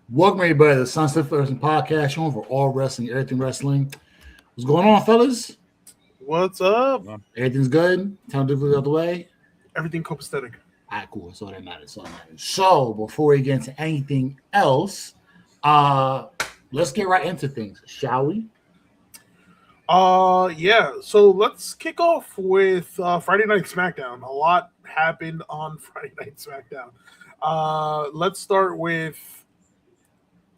Welcome everybody to the Sunset Wrestling Podcast show for all wrestling, everything wrestling. What's going on, fellas? What's up? Everything's good. Time to move out the way. Everything copacetic. All right, cool. So that matters. So before we get into anything else, let's get right into things, shall we? Yeah. So let's kick off with Friday Night SmackDown. A lot happened on Friday Night SmackDown. Let's start with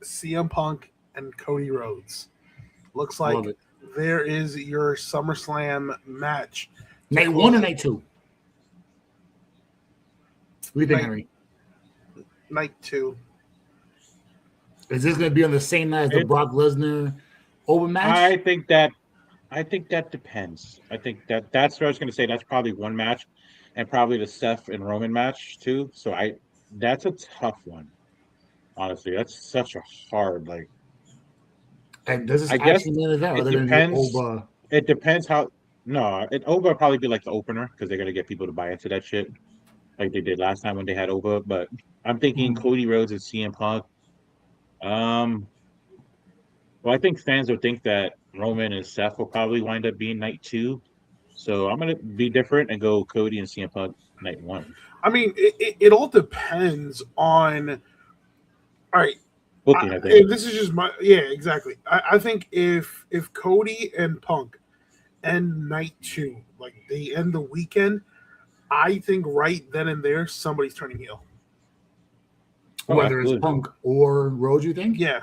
CM Punk and Cody Rhodes. Looks like there is your SummerSlam match. Night 1 or night 2? What do you think, Henry? Night 2. Is this going to be on the same night as the Brock Lesnar open match? I think that depends. I think that's what I was going to say. That's probably one match, and probably the Seth and Roman match too. So that's a tough one. Honestly, that's such a hard And this is I guess it depends. It depends how. No, Oba will probably be like the opener because they're gonna get people to buy into that shit, like they did last time when they had Oba. But I'm thinking Cody Rhodes and CM Punk. Well, I think fans would think that Roman and Seth will probably wind up being night 2. So I'm gonna be different and go Cody and CM Punk night 1. I mean, it all depends on. All right. Booking, I think. This is just exactly. I think if Cody and Punk end night 2, like they end the weekend, I think right then and there somebody's turning heel. Whether it's Punk or Rhodes, you think? Yeah.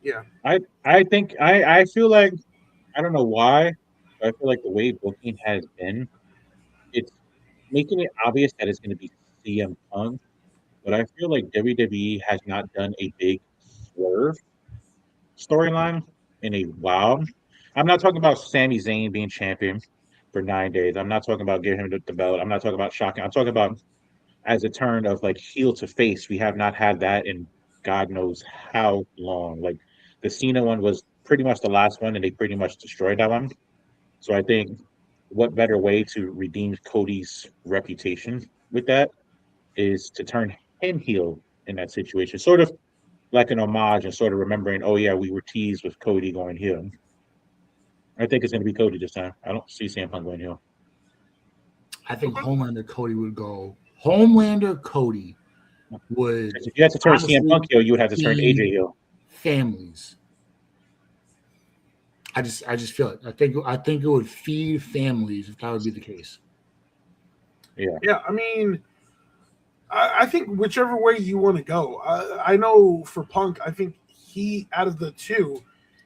Yeah. I think I feel like I don't know why, but I feel like the way booking has been, it's making it obvious that it's gonna be CM Punk. But I feel like WWE has not done a big swerve storyline in a while. I'm not talking about Sami Zayn being champion for 9 days. I'm not talking about giving him the belt. I'm not talking about shocking. I'm talking about as a turn of like heel to face. We have not had that in God knows how long. Like the Cena one was pretty much the last one, and they pretty much destroyed that one. So I think what better way to redeem Cody's reputation with that is to turn him heel in that situation, sort of like an homage and sort of remembering, oh yeah, we were teased with Cody going heel. I think it's going to be Cody this time. I don't see CM Punk going heel. I think Homelander Cody would go. Homelander Cody would. If you had to turn CM Punk heel, you would have to turn AJ heel. Families. I just feel it. I think it would feed families if that would be the case. Yeah. Yeah. I mean. I think whichever way you want to go. I know for Punk, I think he, out of the two,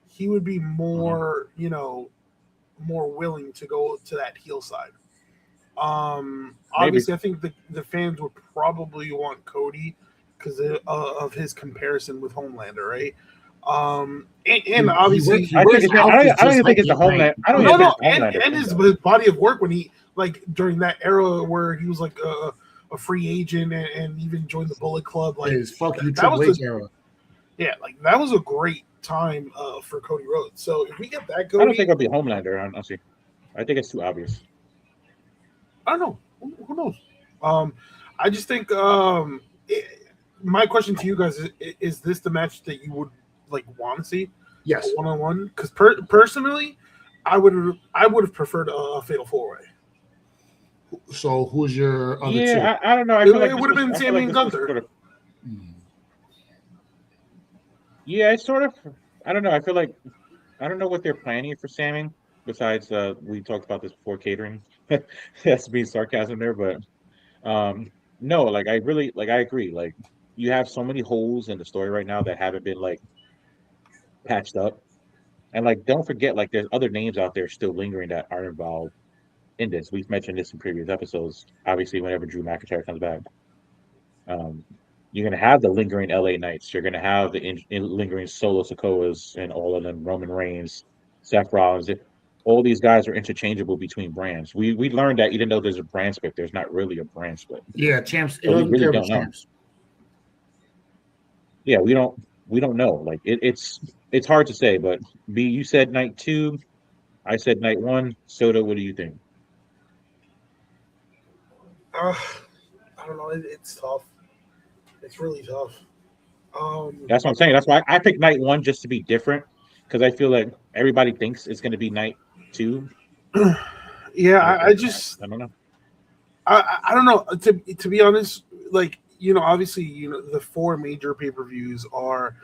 he would be more, more willing to go to that heel side. Obviously, I think the fans would probably want Cody because of his comparison with Homelander, right? And obviously, I don't even think it's the Homelander. I don't even think it's Homelander. And his body of work when he during that era where he was like a free agent and even joined the Bullet Club. Like that was era. Yeah, like that was a great time for Cody Rhodes. So if we get that Cody, I don't think it'll be Homelander, honestly. I think it's too obvious. I don't know. Who knows? I just think my question to you guys is this the match that you would want to see? Yes, 1-on-1. Because personally, I would have preferred a Fatal 4-Way. So who's your other two? Yeah, I don't know. I feel like it would have been Sami and Gunther. Yeah, it's sort of. I don't know. I feel like I don't know what they're planning for Sami. Besides, we talked about this before catering. That's being sarcasm there, but no, like I agree. Like you have so many holes in the story right now that haven't been patched up, and don't forget there's other names out there still lingering that are involved in this. We've mentioned this in previous episodes. Obviously, whenever Drew McIntyre comes back, you're going to have the lingering LA Knights. You're going to have the lingering Solo Sikoas and all of them, Roman Reigns, Seth Rollins. All these guys are interchangeable between brands. We learned that even though there's a brand split, there's not really a brand split. Yeah, champs. So we really don't know. Yeah, we don't know. It's hard to say. But B, you said night 2. I said night 1. Soda, what do you think? I don't know. It's tough. It's really tough. That's what I'm saying. That's why I picked night 1 just to be different, because I feel like everybody thinks it's going to be night 2. Yeah, I don't know. I don't know. To be honest, like, obviously, the 4 major pay-per-views are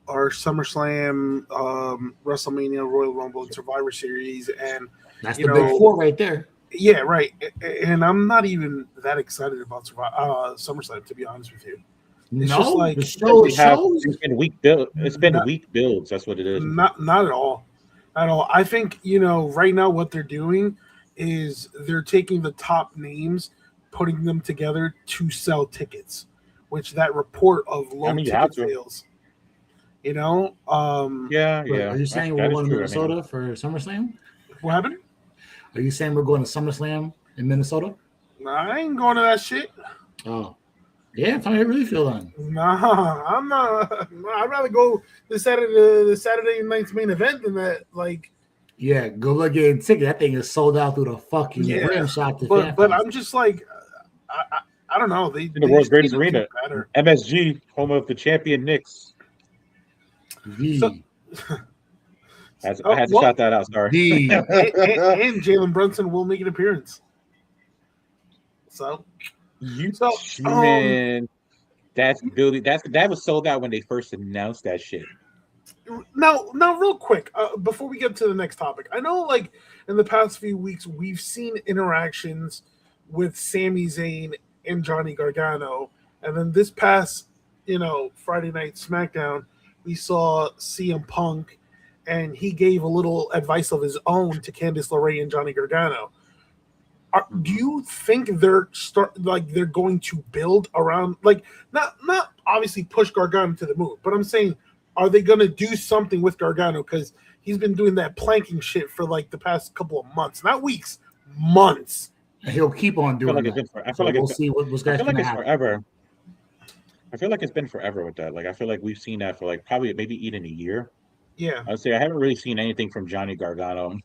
SummerSlam, WrestleMania, Royal Rumble, and Survivor Series, and that's the big 4 right there. Yeah, right. And I'm not even that excited about SummerSlam, to be honest with you. It's just like it's been weak build. It's been weak builds. That's what it is. Not at all. At all. I think, right now what they're doing is they're taking the top names, putting them together to sell tickets, which that report of low ticket sales. Yeah. Are you saying we're going to Minnesota for SummerSlam? What happened? Are you saying we're going to SummerSlam in Minnesota? I ain't going to that shit. Oh. Yeah, how do you really feel then? Nah, I'm not. I'd rather go the Saturday night's main event than that. Like, yeah, go look at a ticket. That thing is sold out through the fucking rim shot. But I'm just like, I don't know. They in the world's greatest arena, MSG, home of the champion Knicks. I had to shout that out. Sorry. And Jalen Brunson will make an appearance. Man, that's building. That was sold out when they first announced that shit. Now, real quick, before we get to the next topic, I know, like, in the past few weeks, we've seen interactions with Sami Zayn and Johnny Gargano, and then this past, Friday Night SmackDown, we saw CM Punk, and he gave a little advice of his own to Candice LeRae and Johnny Gargano. Do you think they're going to build around, like, not obviously push Gargano to the moon, but I'm saying, are they going to do something with Gargano? Because he's been doing that planking shit for like the past couple of months, not weeks, months. And he'll keep on doing that. I feel like we'll see what's going to happen. Forever. I feel like it's been forever with that. Like, I feel like we've seen that for like probably maybe even a year. Yeah. I'd say I haven't really seen anything from Johnny Gargano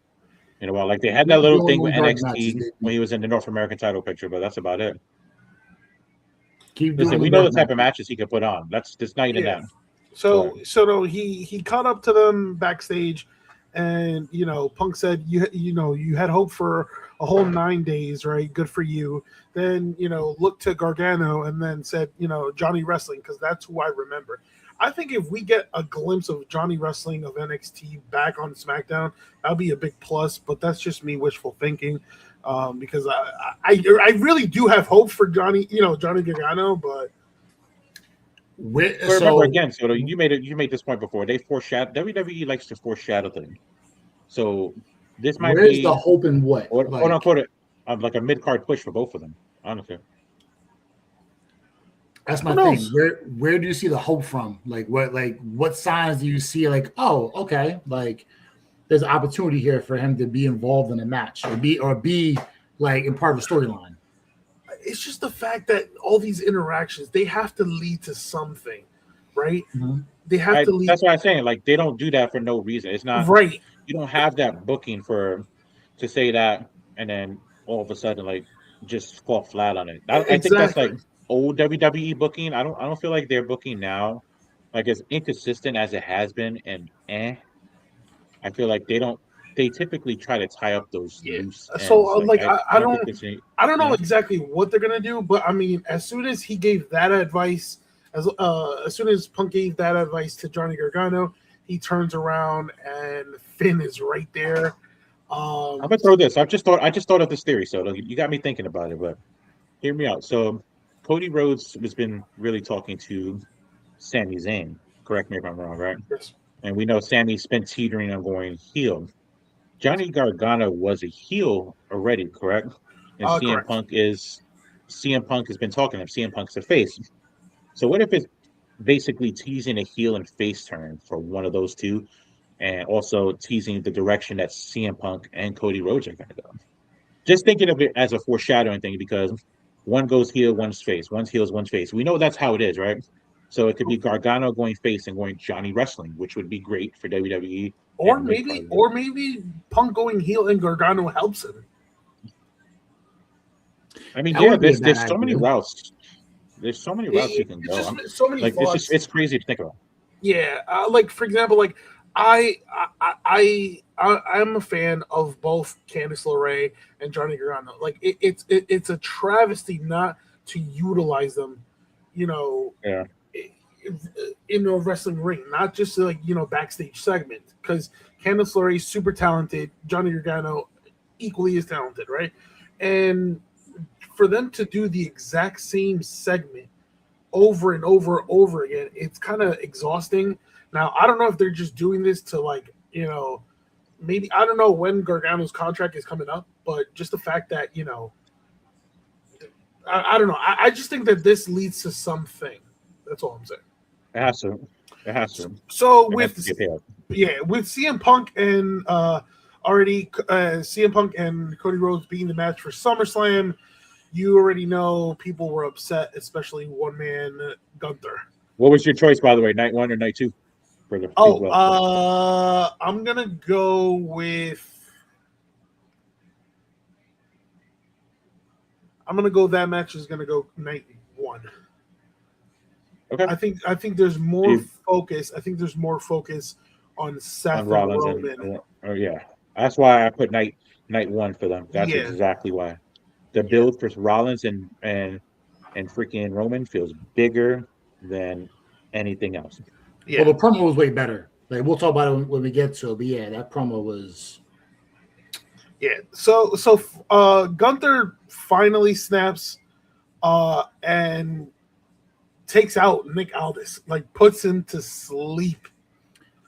in a while. Like, they had that little thing with NXT when he was in the North American title picture, but that's about it. Listen, we know the type of matches he could put on. That's just night and day. So he caught up to them backstage, and Punk said, you had hope for a whole 9 days, right? Good for you. Then looked to Gargano and then said, Johnny Wrestling, because that's who I remember. I think if we get a glimpse of Johnny Wrestling of NXT back on SmackDown, that'll be a big plus. But that's just me wishful thinking, because I really do have hope for Johnny Gargano, but. Remember again, so you made this point before. They foreshadow. WWE likes to foreshadow things. So this might be. Where's the hope in what? Quote unquote, like a mid card push for both of them. Honestly, that's my thing. Where do you see the hope from? Like what signs do you see? Like, oh, okay, like there's an opportunity here for him to be involved in a match or be like in part of the storyline. It's just the fact that all these interactions, they have to lead to something, right? Mm-hmm. They have to lead. That's what I'm saying. Like, they don't do that for no reason. It's not right. You don't have that booking to say that, and then all of a sudden, like, just fall flat on it. I think that's like old WWE booking. I don't feel like their booking now, like, as inconsistent as it has been, and I feel like they typically try to tie up those loose ends. So I don't know exactly what they're gonna do, but I mean, as soon as he gave that advice, as soon as Punk gave that advice to Johnny Gargano, he turns around and Finn is right there. I'm gonna throw this. I just thought of this theory, so you got me thinking about it. But hear me out. So Cody Rhodes has been really talking to Sami Zayn. Correct me if I'm wrong, right? Yes. And we know Sami's been teetering on going heel. Johnny Gargano was a heel already, correct? And CM Punk has been talking to him. CM Punk's a face. So what if it's basically teasing a heel and face turn for one of those two, and also teasing the direction that CM Punk and Cody Rhodes are going to go? Just thinking of it as a foreshadowing thing, because one goes heel, one's face. One's heels, one's face. We know that's how it is, right? So it could be Gargano going face and going Johnny Wrestling, which would be great for WWE. Or maybe Punk going heel and Gargano helps him. I mean, there's so many routes. There's so many routes you can It's go. just so many Like thoughts. it's crazy to think about. Yeah, like for example, like I'm a fan of both Candice LeRae and Johnny Gargano. Like it's a travesty not to utilize them, you know, Yeah. in a wrestling ring, not just like backstage segment. Because Candice LeRae is super talented, Johnny Gargano equally as talented, right? And for them to do the exact same segment over and over and over again, it's kind of exhausting. Now, I don't know if they're just doing this to maybe I don't know when Gargano's contract is coming up, but just the fact that I don't know. I just think that this leads to something. That's all I'm saying. It has to. It has to. So It has to get paid out. with CM Punk and CM Punk and Cody Rhodes being the match for SummerSlam, you already know people were upset, especially one man Gunther. What was your choice, by the way? Night 1 or night 2? For the I'm gonna go with. I'm gonna go. That match is gonna go night 1. Okay. I think there's more focus. I think there's more focus on Seth and Roman. Oh yeah, that's why I put night 1 for them. That's exactly why. The build for Rollins and freaking Roman feels bigger than anything else. Yeah. Well, the promo was way better. Like we'll talk about it when we get to it, but yeah, that promo was. Yeah. So Gunther finally snaps, and takes out Nick Aldis, like puts him to sleep.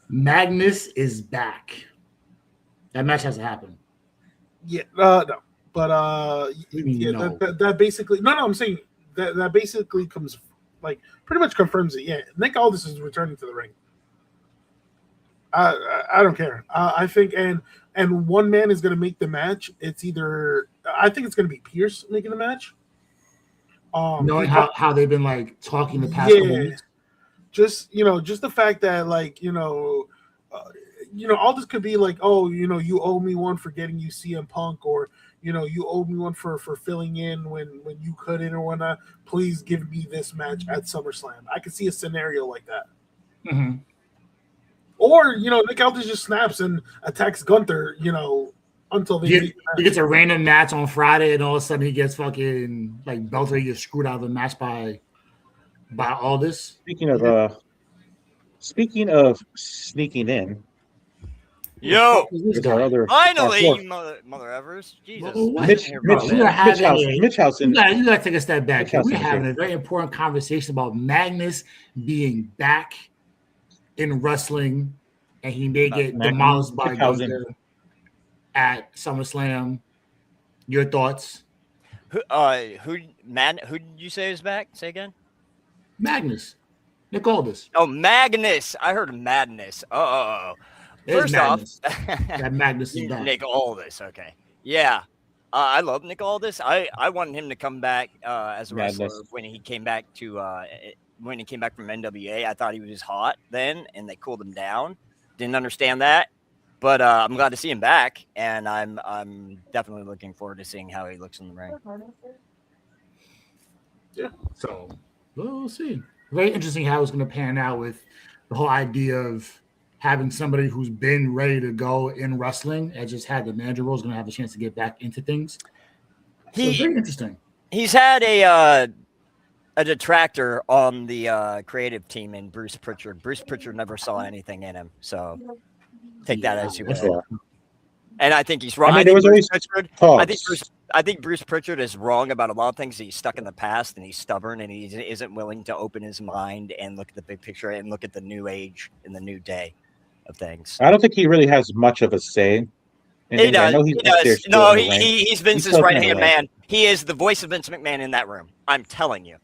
Magnus is back. That match has to happen. Yeah. No. But no. That basically I'm saying that basically comes like pretty much confirms it. Yeah, Nick Aldis is returning to the ring. I don't care. I think and one man is going to make the match. It's either I think it's going to be Pierce making the match. Knowing how they've been like talking the past couple weeks. Just the fact that Aldis could be like, oh, you owe me one for getting you CM Punk, or you owe me one for filling in when you couldn't or whatnot. Please give me this match at SummerSlam. I could see a scenario like that. Mm-hmm. Or Nick Aldis just snaps and attacks Gunther. Until he gets a random match on Friday, and all of a sudden he gets fucking like belted. He gets screwed out of the match by Aldis. Speaking of sneaking in. Yo, finally, mother Evers. Jesus. Mitch Housen. You gotta take a step back. We're having a very important conversation about Magnus being back in wrestling, and he may get demolished by Gunther at SummerSlam. Your thoughts? Who did you say is back? Say again. Magnus. Nick Aldis. Oh, Magnus. I heard Madness. Oh. First Magnus. That Magnus is back. Nick Aldis. Okay. Yeah. I love Nick Aldis. I wanted him to come back as a wrestler when he came back from NWA. I thought he was hot then, and they cooled him down. Didn't understand that, but I'm glad to see him back, and I'm definitely looking forward to seeing how he looks in the ring. Yeah. So we'll see. Very interesting how it's going to pan out with the whole idea of having somebody who's been ready to go in wrestling and just had the manager role is going to have a chance to get back into things. So very interesting. He's had a detractor on the creative team in Bruce Pritchard. Bruce Pritchard never saw anything in him, so take that as you will. And I think he's wrong. I think Bruce Pritchard is wrong about a lot of things. He's stuck in the past, and he's stubborn, and he isn't willing to open his mind and look at the big picture and look at the new age and the new day of things. I don't think he really has much of a say. He does. He does. No, he's Vince's right-hand man. He is the voice of Vince McMahon in that room. I'm telling you.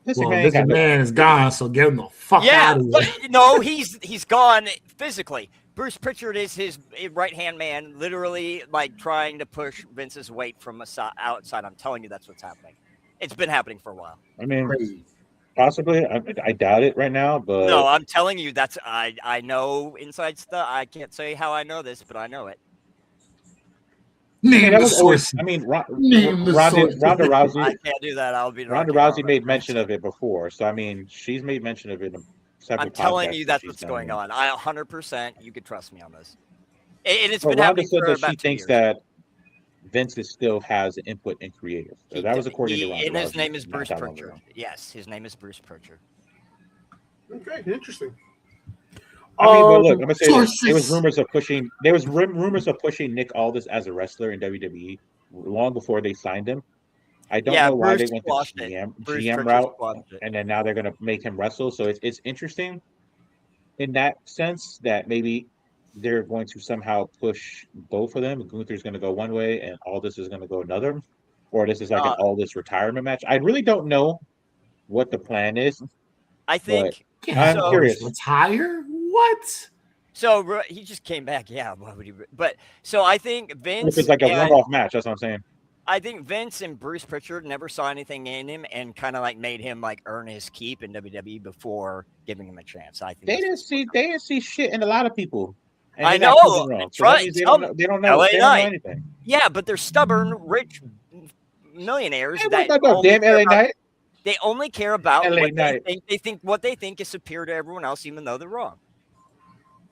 Vince McMahon is gone, so get him the fuck out of here. No, he's gone physically. Bruce Pritchard is his right-hand man, literally like trying to push Vince's weight from outside. I'm telling you, that's what's happening. It's been happening for a while. I mean, possibly. I doubt it right now, but no, I'm telling you, that's I know inside stuff. I can't say how I know this, but I know it. Name that the was always. sources. I mean, Name the sources. Ronda Rousey. I can't do that. I'll be Ronda Rousey made mention of it before, so I mean, she's made mention of it in several. I'm telling you, podcasts that's she's what's done. going on. I 100%. You could trust me on this. And it's Well, been Ronda happening said for that about she 2 thinks years. that Vince still has input in creative. So that was according to Ronda And his Rousey name is not Bruce that long Pritchard. ago. Yes, his name is Bruce Pritchard. Okay, interesting. I mean, but look, I'm gonna say this. Sources. There was rumors of pushing. There was rumors of pushing Nick Aldis as a wrestler in WWE long before they signed him. I don't know why they went the GM route, and then now they're gonna make him wrestle. So it's interesting in that sense that maybe they're going to somehow push both of them. Gunther's going to go one way, and Aldis is going to go another, or this is like an Aldis retirement match. I really don't know what the plan is. I think I'm curious. Retire? What? So he just came back. Yeah, why would he? But so I think Vince. If it's like a one-off match, that's what I'm saying. I think Vince and Bruce Pritchard never saw anything in him and kind of like made him like earn his keep in WWE before giving him a chance. I think they didn't see shit in a lot of people. And I know. So that means they don't know anything. Yeah, but they're stubborn, rich millionaires. That damn LA Knight. They only care about LA what Knight. they think what they think is superior to everyone else, even though they're wrong.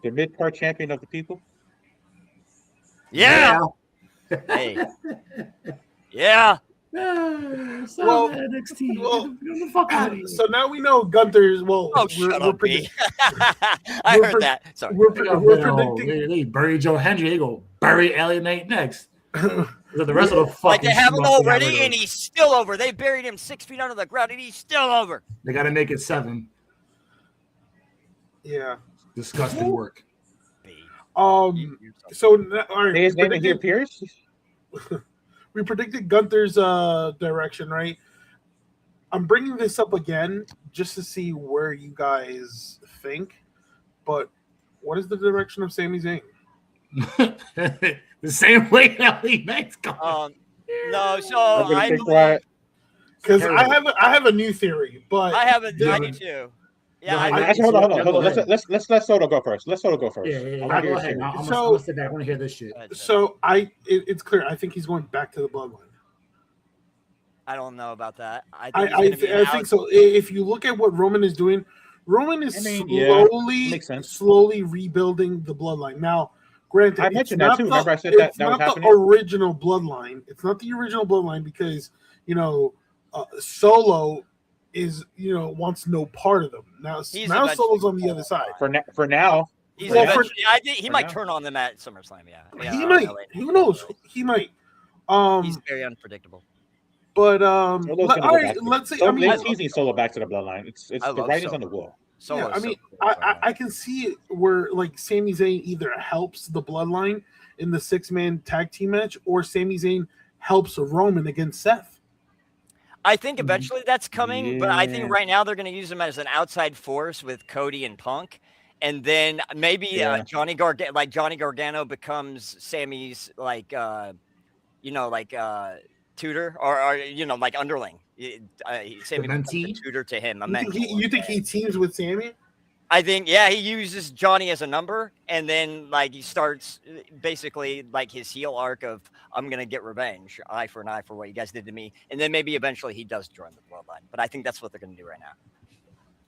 The mid-card champion of the people. Yeah. Hey. Yeah. Well, NXT. the fuck out of here. So now we know Gunther's. Well, shut up, I heard that. Sorry. We're predicting. They bury Joe Hendry. They go bury LA Knight next. The rest of the fucking like they haven't already, and he's still over. They buried him 6 feet under the ground, and he's still over. They got to make it 7. Yeah. Disgusting work. So all right. His name here, Pierce. We predicted Gunther's direction, right? I'm bringing this up again just to see where you guys think. But what is the direction of Sami Zayn? The same way LA Knight's going. No, so because I have a new theory, but I do too. Yeah, hold on. Let's Soto go first. Yeah. Go ahead. I'm gonna sit back. I want to hear this shit. So it's clear. I think he's going back to the bloodline. I don't know about that. I think so. If you look at what Roman is doing, Roman is slowly rebuilding the bloodline. Now, granted, I mentioned that too. Remember I said that was happening? Original bloodline. It's not the original bloodline because Solo is wants no part of them. Now Solo's on the other side. For now. He might turn on them at SummerSlam. Yeah, he might. Who knows? He might. He's very unpredictable. But let's say. They're teasing Solo back to the bloodline. It's the writing's on the wall. I can see it where like Sami Zayn either helps the bloodline in the 6-man tag team match, or Sami Zayn helps Roman against Seth. I think eventually that's coming, but I think right now they're going to use him as an outside force with Cody and Punk, and then maybe Johnny Gargano becomes Sammy's tutor or like underling. Sammy becomes a tutor to him. You think he teams with Sammy? I think, he uses Johnny as a number, and then he starts basically his heel arc of I'm gonna get revenge, eye for an eye for what you guys did to me, and then maybe eventually he does join the bloodline. But I think that's what they're gonna do right now.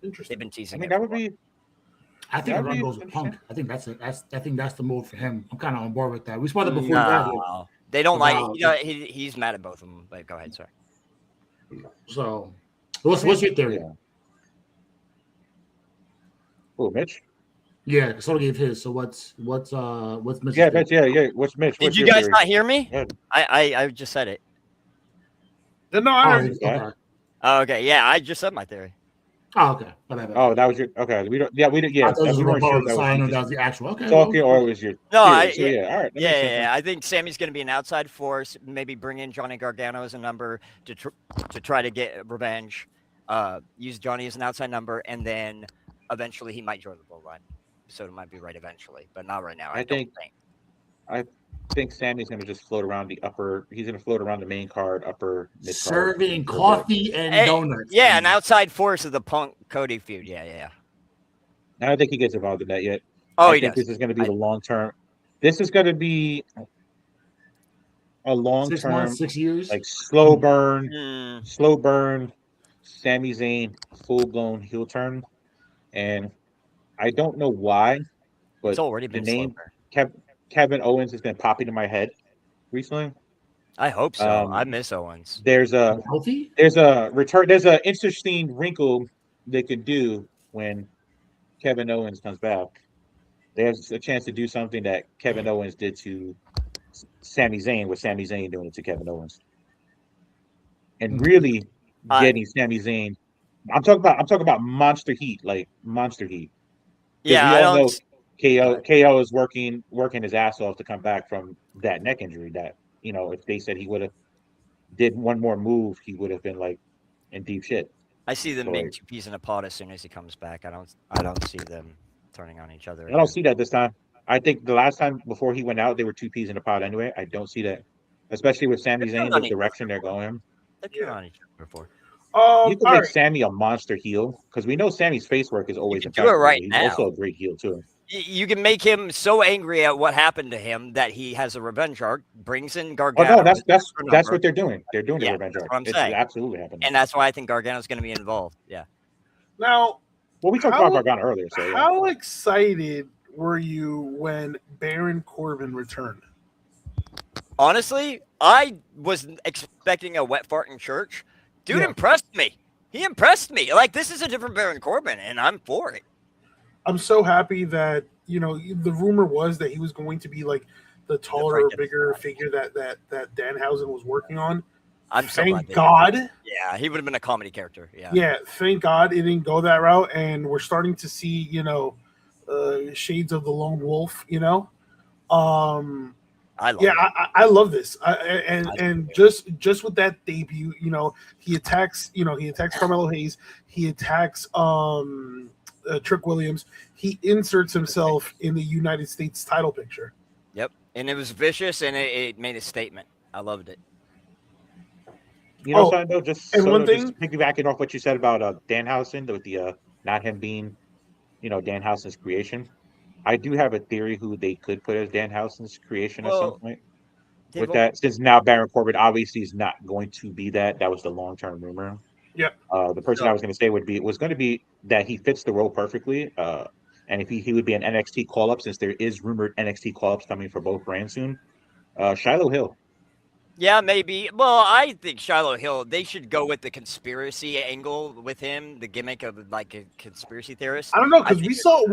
Interesting. They've been teasing. I think the run goes with Punk. I think that's the move for him. I'm kind of on board with that. We spoke before. No, they don't he's mad at both of them. But go ahead, sir. So, what's your theory? Oh, Mitch. Yeah, Soto gave his. So what's Mitch? Yeah, Mitch. Yeah. What's Mitch? Did you guys not hear me? Yeah. I just said it. No, I heard you. Oh, okay. Yeah, I just said my theory. Oh, okay. Oh, that was your. Okay, we don't. Yeah, we didn't. Yeah, we weren't sure that was the actual. Okay. Talking or it was your. No, all right. Yeah. I think Sammy's going to be an outside force. Maybe bring in Johnny Gargano as a number to try to get revenge. Use Johnny as an outside number, and then eventually he might join the bloodline. So it might be right eventually, but not right now. I think Sammy's going to just float around the upper. He's going to float around the main card, upper mid card, serving coffee and donuts. Yeah, an outside force of the Punk Cody feud. Yeah. I don't think he gets involved in that yet. Oh, I think this is going to be the long term. This is going to be. a long 6 term, months, 6 years. like slow burn, Sami Zayn full blown heel turn, and I don't know why, but It's already the been name slower. Kevin Owens has been popping in my head recently. I hope so. I miss Owens. There's a Healthy? return. There's an interesting wrinkle they could do when Kevin Owens comes back. There's a chance to do something that Kevin Owens did to Sami Zayn, with Sami Zayn doing it to Kevin Owens, and really getting Sami Zayn. I'm talking about monster heat, like monster heat. Because Yeah, we I all know don't. KO is working his ass off to come back from that neck injury. That, if they said he would have did one more move, he would have been like in deep shit. I see them So, being like, two peas in a pod as soon as he comes back. I don't see them turning on each other I don't again. see that this time. I think the last time before he went out, they were two peas in a pod anyway. I don't see that, especially with Sami They've turned Zayn, the on each direction they're other before. going. They've turned on each other before. You can All make right. Sammy a monster heel, because we know Sammy's face work is always can do it impeccable. right He's now. also a great heel too. You can make him so angry at what happened to him that he has a revenge arc, brings in Oh Gargano. no, that's what they're doing. They're doing the revenge arc. What I'm It's saying. absolutely happening. And that's why I think Gargano's going to be involved. Yeah. Now, Well, we talked about Gargano earlier, so yeah. How excited were you when Baron Corbin returned? Honestly, I was expecting a wet fart in church. Dude impressed me. He impressed me. Like, this is a different Baron Corbin, and I'm for it. I'm so happy that, the rumor was that he was going to be like the taller or bigger figure that Danhausen was working on. I'm so thank God. Yeah, he would have been a comedy character. Yeah. Yeah, thank God it didn't go that route, and we're starting to see, shades of the lone wolf. I love it. I love this. And just with that debut, he attacks Carmelo Hayes, he attacks Trick Williams, he inserts himself in the United States title picture. Yep, and it was vicious, and it made a statement. I loved it. Just piggybacking off what you said about Danhausen, with the not him being, Danhausen's creation. I do have a theory who they could put as Danhausen's creation at some point. With that, since now Baron Corbin obviously is not going to be that. That was the long-term rumor. Yeah. The person I was going to say was going to be that he fits the role perfectly. And if he would be an NXT call-up, since there is rumored NXT call-ups coming for both brands soon. Shiloh Hill. Yeah, maybe. Well, I think Shiloh Hill, they should go with the conspiracy angle with him, the gimmick of like a conspiracy theorist. I don't know, because we saw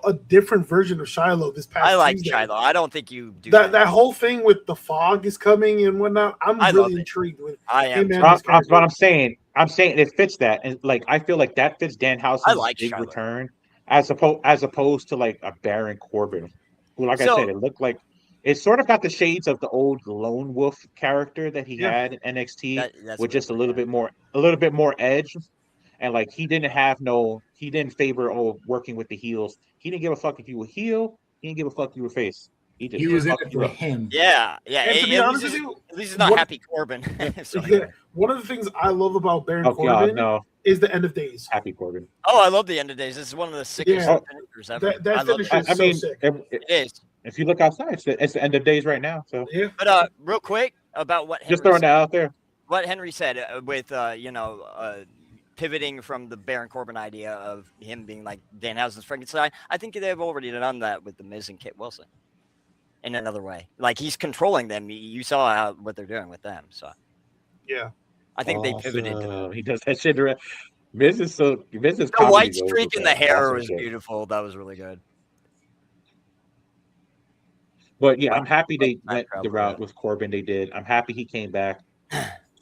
a different version of Shiloh this past. I like Tuesday. Shiloh. I don't think you do that whole thing with the fog is coming and whatnot. I'm really intrigued with. I am. But I'm saying it fits that, and like I feel like that fits Danhausen's big Shiloh. return, as opposed to like a Baron Corbin, who, like I said, it looked like. It sort of got the shades of the old lone wolf character that he had in NXT, with just a little bit more edge, and like he didn't favor working with the heels. He didn't give a fuck if you were heel. He didn't give a fuck if you were face. He was in it for him. Yeah. And to be honest with you, at least it's not Happy Corbin. One of the things I love about Baron Corbin is the end of days. Happy Corbin. Oh, I love the end of days. This is one of the sickest finishers ever. That finisher is so sick. It is. If you look outside, it's the end of days right now. So yeah. But real quick about what Henry throwing that out there. What Henry said with pivoting from the Baron Corbin idea of him being like Danhausen's Frankenstein. I think they've already done that with the Miz and Kit Wilson in another way. Like he's controlling them. You saw what they're doing with them. So yeah, I think they pivoted. He does that shit. Miz is the white streak in the hair was beautiful. That was really good. But yeah, I'm happy they went the route with Corbin. They did. I'm happy he came back.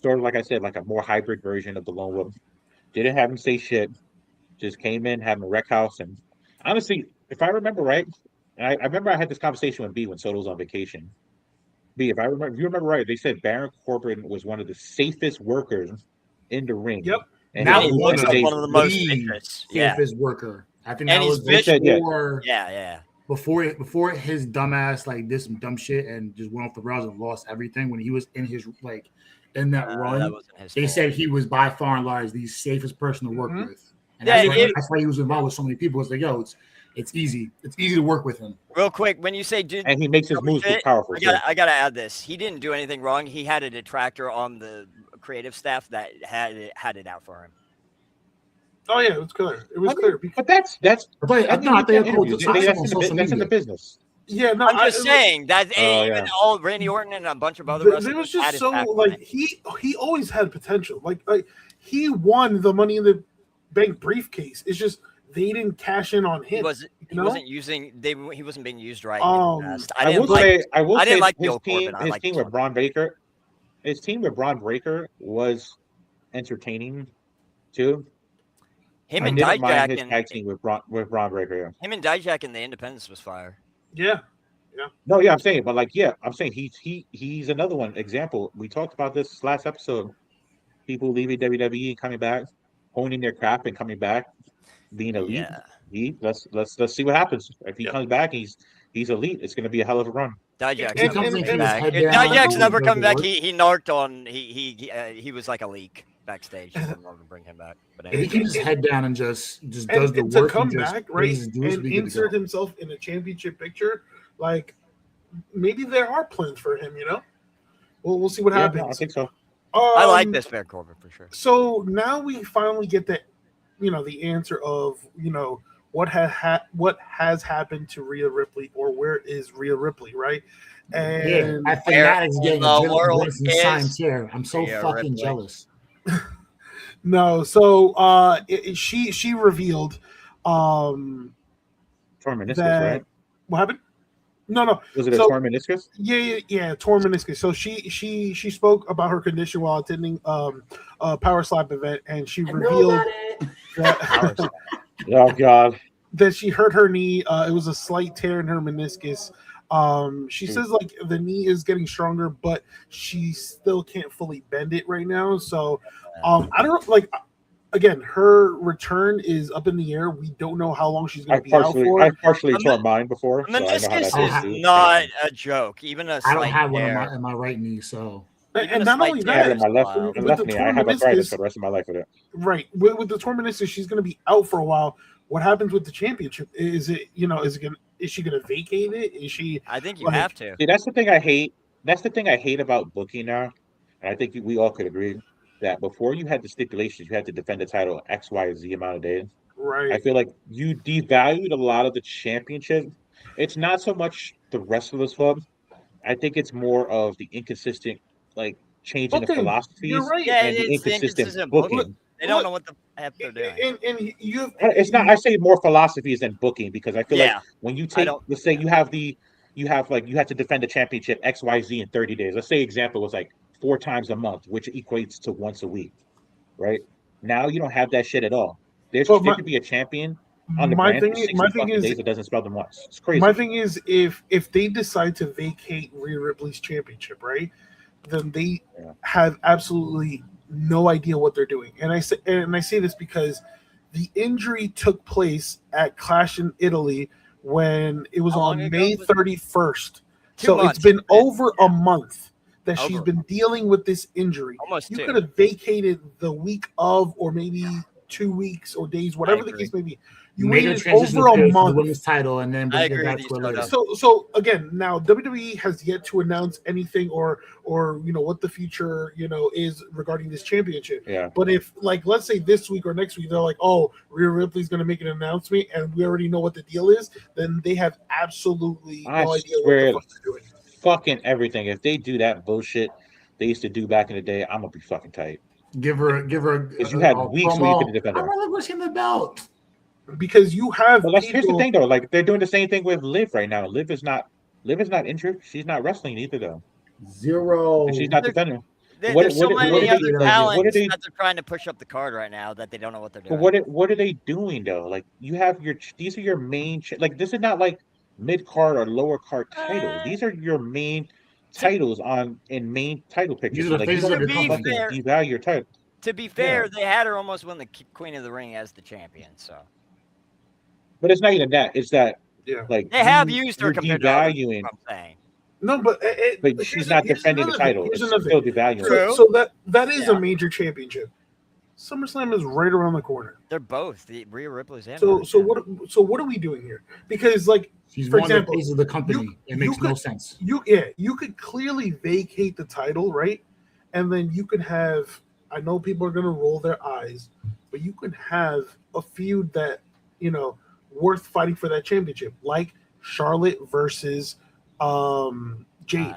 Sort of like I said, like a more hybrid version of the Lone Wolf. Didn't have him say shit. Just came in, having a wreck house. And honestly, if I remember right, and I remember I had this conversation with B when Soto was on vacation. B, if you remember right, they said Baron Corbin was one of the safest workers in the ring. Yep. And that was one of the most safest worker. I think and that was before. Yeah. Before his dumbass did some dumb shit and just went off the rails and lost everything when he was in his in that run. That wasn't his fault. Said he was by far and large the safest person to work with. And that's why he was involved with so many people. It's like, it's easy. It's easy to work with him. Real quick, when you say dude, And he makes his moves look powerful. I gotta add this. He didn't do anything wrong. He had a detractor on the creative staff that had it out for him. Oh yeah, it was clear. It was clear. But that's That's in the business. Yeah, no, I'm just saying that even all Randy Orton and a bunch of other wrestlers. It was just so like he always had potential. Like he won the Money in the Bank briefcase. It's just they didn't cash in on him. He wasn't being used right. I will say his team with Braun Breaker. His team with Braun Breaker was entertaining too. Him and Dijak his tag team with Braun Breaker. Yeah. Him and Dijak in the Independence was fire. Yeah. No, yeah, I'm saying he's another one example. We talked about this last episode. People leaving WWE and coming back, honing their craft and coming back, being elite. Yeah. Let's see what happens. If he comes back, he's elite. It's going to be a hell of a run. Dijak's never coming back. He narked on. He was like a leak backstage. I don't want to bring him back. But anyway. He keeps his head down and just does the work. To come back, right, and insert himself in a championship picture. Like maybe there are plans for him. We'll see what happens. I think so. I like this Baron Corbin for sure. So now we finally get the answer of what has happened to Rhea Ripley, or where is Rhea Ripley, right? And I think that is getting a world signs here. I'm so fucking jealous. No, so she revealed torn meniscus, right? What happened? No. Was it a torn meniscus? Yeah, torn meniscus. So she spoke about her condition while attending a Power Slap event, and she revealed that oh god, that she hurt her knee. It was a slight tear in her meniscus. She says like the knee is getting stronger, but she still can't fully bend it right now. So I don't like. Again, her return is up in the air. We don't know how long she's going to be out for. I partially tore mine before. Meniscus is not a joke. Even a I don't have one in my right knee, so. And not only that, in my left knee, I have arthritis for the rest of my life with it. Right, with the torn meniscus, she's going to be out for a while. What happens with the championship? Is she going to vacate it? Is she? I think you have to. See, that's the thing I hate. That's the thing I hate about booking now, and I think we all could agree that before you had the stipulations, you had to defend the title X, Y, Z amount of days. Right. I feel like you devalued a lot of the championship. It's not so much the rest of the club. I think it's more of the inconsistent, like changing the philosophies and the inconsistent booking. They don't know what the F they're doing. And it's not. I say more philosophies than booking because I feel like when you take, let's say you have to defend the championship X, Y, Z in 30 days. Let's say example was like 4 times a month, which equates to once a week, right? Now you don't have that shit at all. There could be a champion on the brand for 60 days. It doesn't spell them once. It's crazy. My thing is, if they decide to vacate Rhea Ripley's championship, right, then they have absolutely no idea what they're doing. And I say this because the injury took place at Clash in Italy when it was on May 31st. So it's been over a month that she's been dealing with this injury. Almost you could have vacated the week of, or maybe 2 weeks or days, whatever the case may be. You waited over a month. Women's title, and then bring it back to later. So again, now WWE has yet to announce anything or what the future is regarding this championship. Yeah. But if let's say this week or next week they're like, oh, Rhea Ripley's going to make an announcement and we already know what the deal is, then they have absolutely no idea what the fuck they're doing. Fucking everything. If they do that bullshit they used to do back in the day, I'm gonna be fucking tight. Give her. Because you had weeks where you could defend her. I'm relinquishing the belt. Because you have. Well, here's the thing, though. Like they're doing the same thing with Liv right now. Liv is not injured. She's not wrestling either, though. Zero. And she's not defending. There's so many other talents that they're trying to push up the card right now that they don't know what they're doing. But what are they doing though? Like you have these are your main this is not like mid card or lower card titles. These are your main titles in main title pictures. Like you don't devalue your title. To be fair, they had her almost win the Queen of the Ring as the champion. So, but it's not even that. It's that like they have used her compared devaluing. To I'm saying. No, but she's not defending the title. It's still devaluing. So that is a major championship. SummerSlam is right around the corner. They're both the Rhea Ripley's and So Mark. what are we doing here? Because like She's for one example, of the faces of the company. It makes no sense. You could clearly vacate the title, right? And then you could have. I know people are gonna roll their eyes, but you could have a feud that worth fighting for that championship, like Charlotte versus Jade.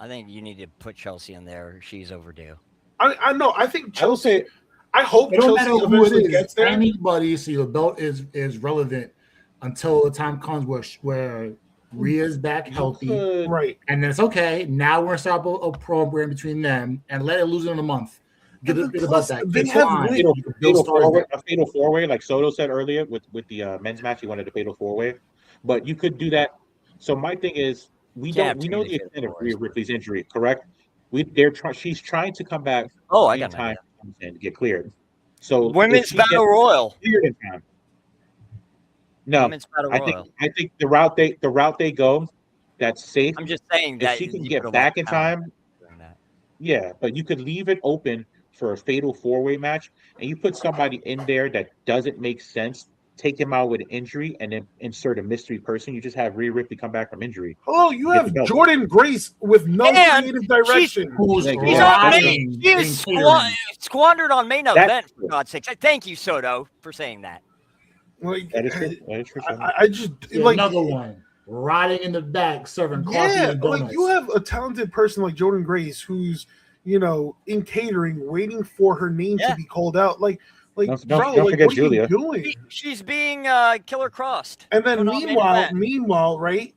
I think you need to put Chelsea in there. She's overdue. I know. I think Chelsea. I will say, I hope It don't Chelsea matter who eventually it is. gets there. Anybody, so your belt is relevant until the time comes where Rhea's back healthy, Right. and then it's okay. Now we're gonna start a program between them and let it lose in a month. Get about that. They It's have fine. win- a fatal four-way, like Soto said earlier with the men's match. He wanted a fatal four-way, but you could do that. So my thing is, we know the extent of Rhea Ripley's injury, correct? She's trying to come back. Oh, I got time to get cleared. So Women's Battle Royal. Cleared in time. No, Women's Battle Royal. I think the route they go, that's safe. I'm just saying If that she can get back in time. Yeah, but you could leave it open for a fatal four-way match, and you put somebody in there that doesn't make sense. Take him out with an injury, and then insert a mystery person. You just have Rhea Ripley come back from injury. Hello, you have Jordan Grace with no creative direction. She's squandered on main event, for God's sakes. Thank you, Soto, for saying that. Like, that is true. That is true. I just like another one riding in the back serving coffee and donuts. Like you have a talented person like Jordan Grace who's in catering, waiting for her name to be called out. Don't forget Julia. Doing? She's being killer crossed. And then meanwhile, right?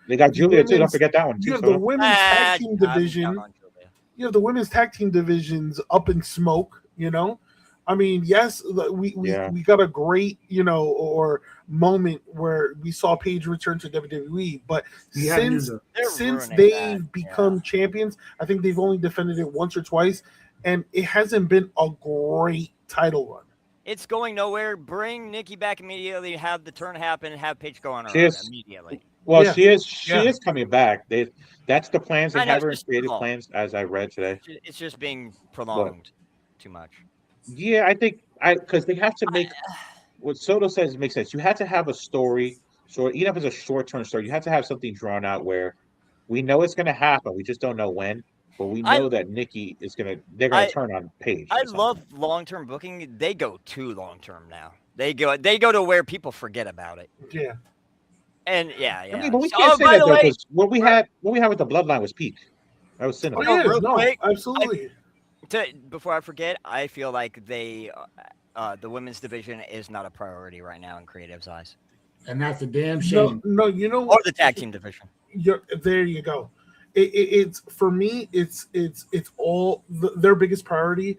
They got Julia too. Don't forget that one too. You have the women's tag team division. You have the women's tag team divisions up in smoke. I mean, yes, we got a great or moment where we saw Paige return to WWE, but since they've become champions, I think they've only defended it once or twice, and it hasn't been a great title run. It's going nowhere. Bring Nikki back immediately. Have the turn happen. And have Paige go on her own immediately. Well, she is coming back. That's the plans. They have her creative plans, as I read today. It's just being prolonged too much. Yeah, I think because they have to make what Soto says makes sense. You have to have a story. So even if it's a short-term story, you have to have something drawn out where we know it's going to happen. We just don't know when. But we know that Nikki they're gonna turn on Paige. I love long-term booking. They go too long-term now. They go to where people forget about it. Yeah. And yeah. I mean, but we can't say that though, because what we had with the Bloodline was peak. That was cinema. Quick, absolutely. Before I forget, I feel like the women's division is not a priority right now in creative's eyes. And that's a damn shame. No, or the tag team division. There you go. It's for me. It's all their biggest priority,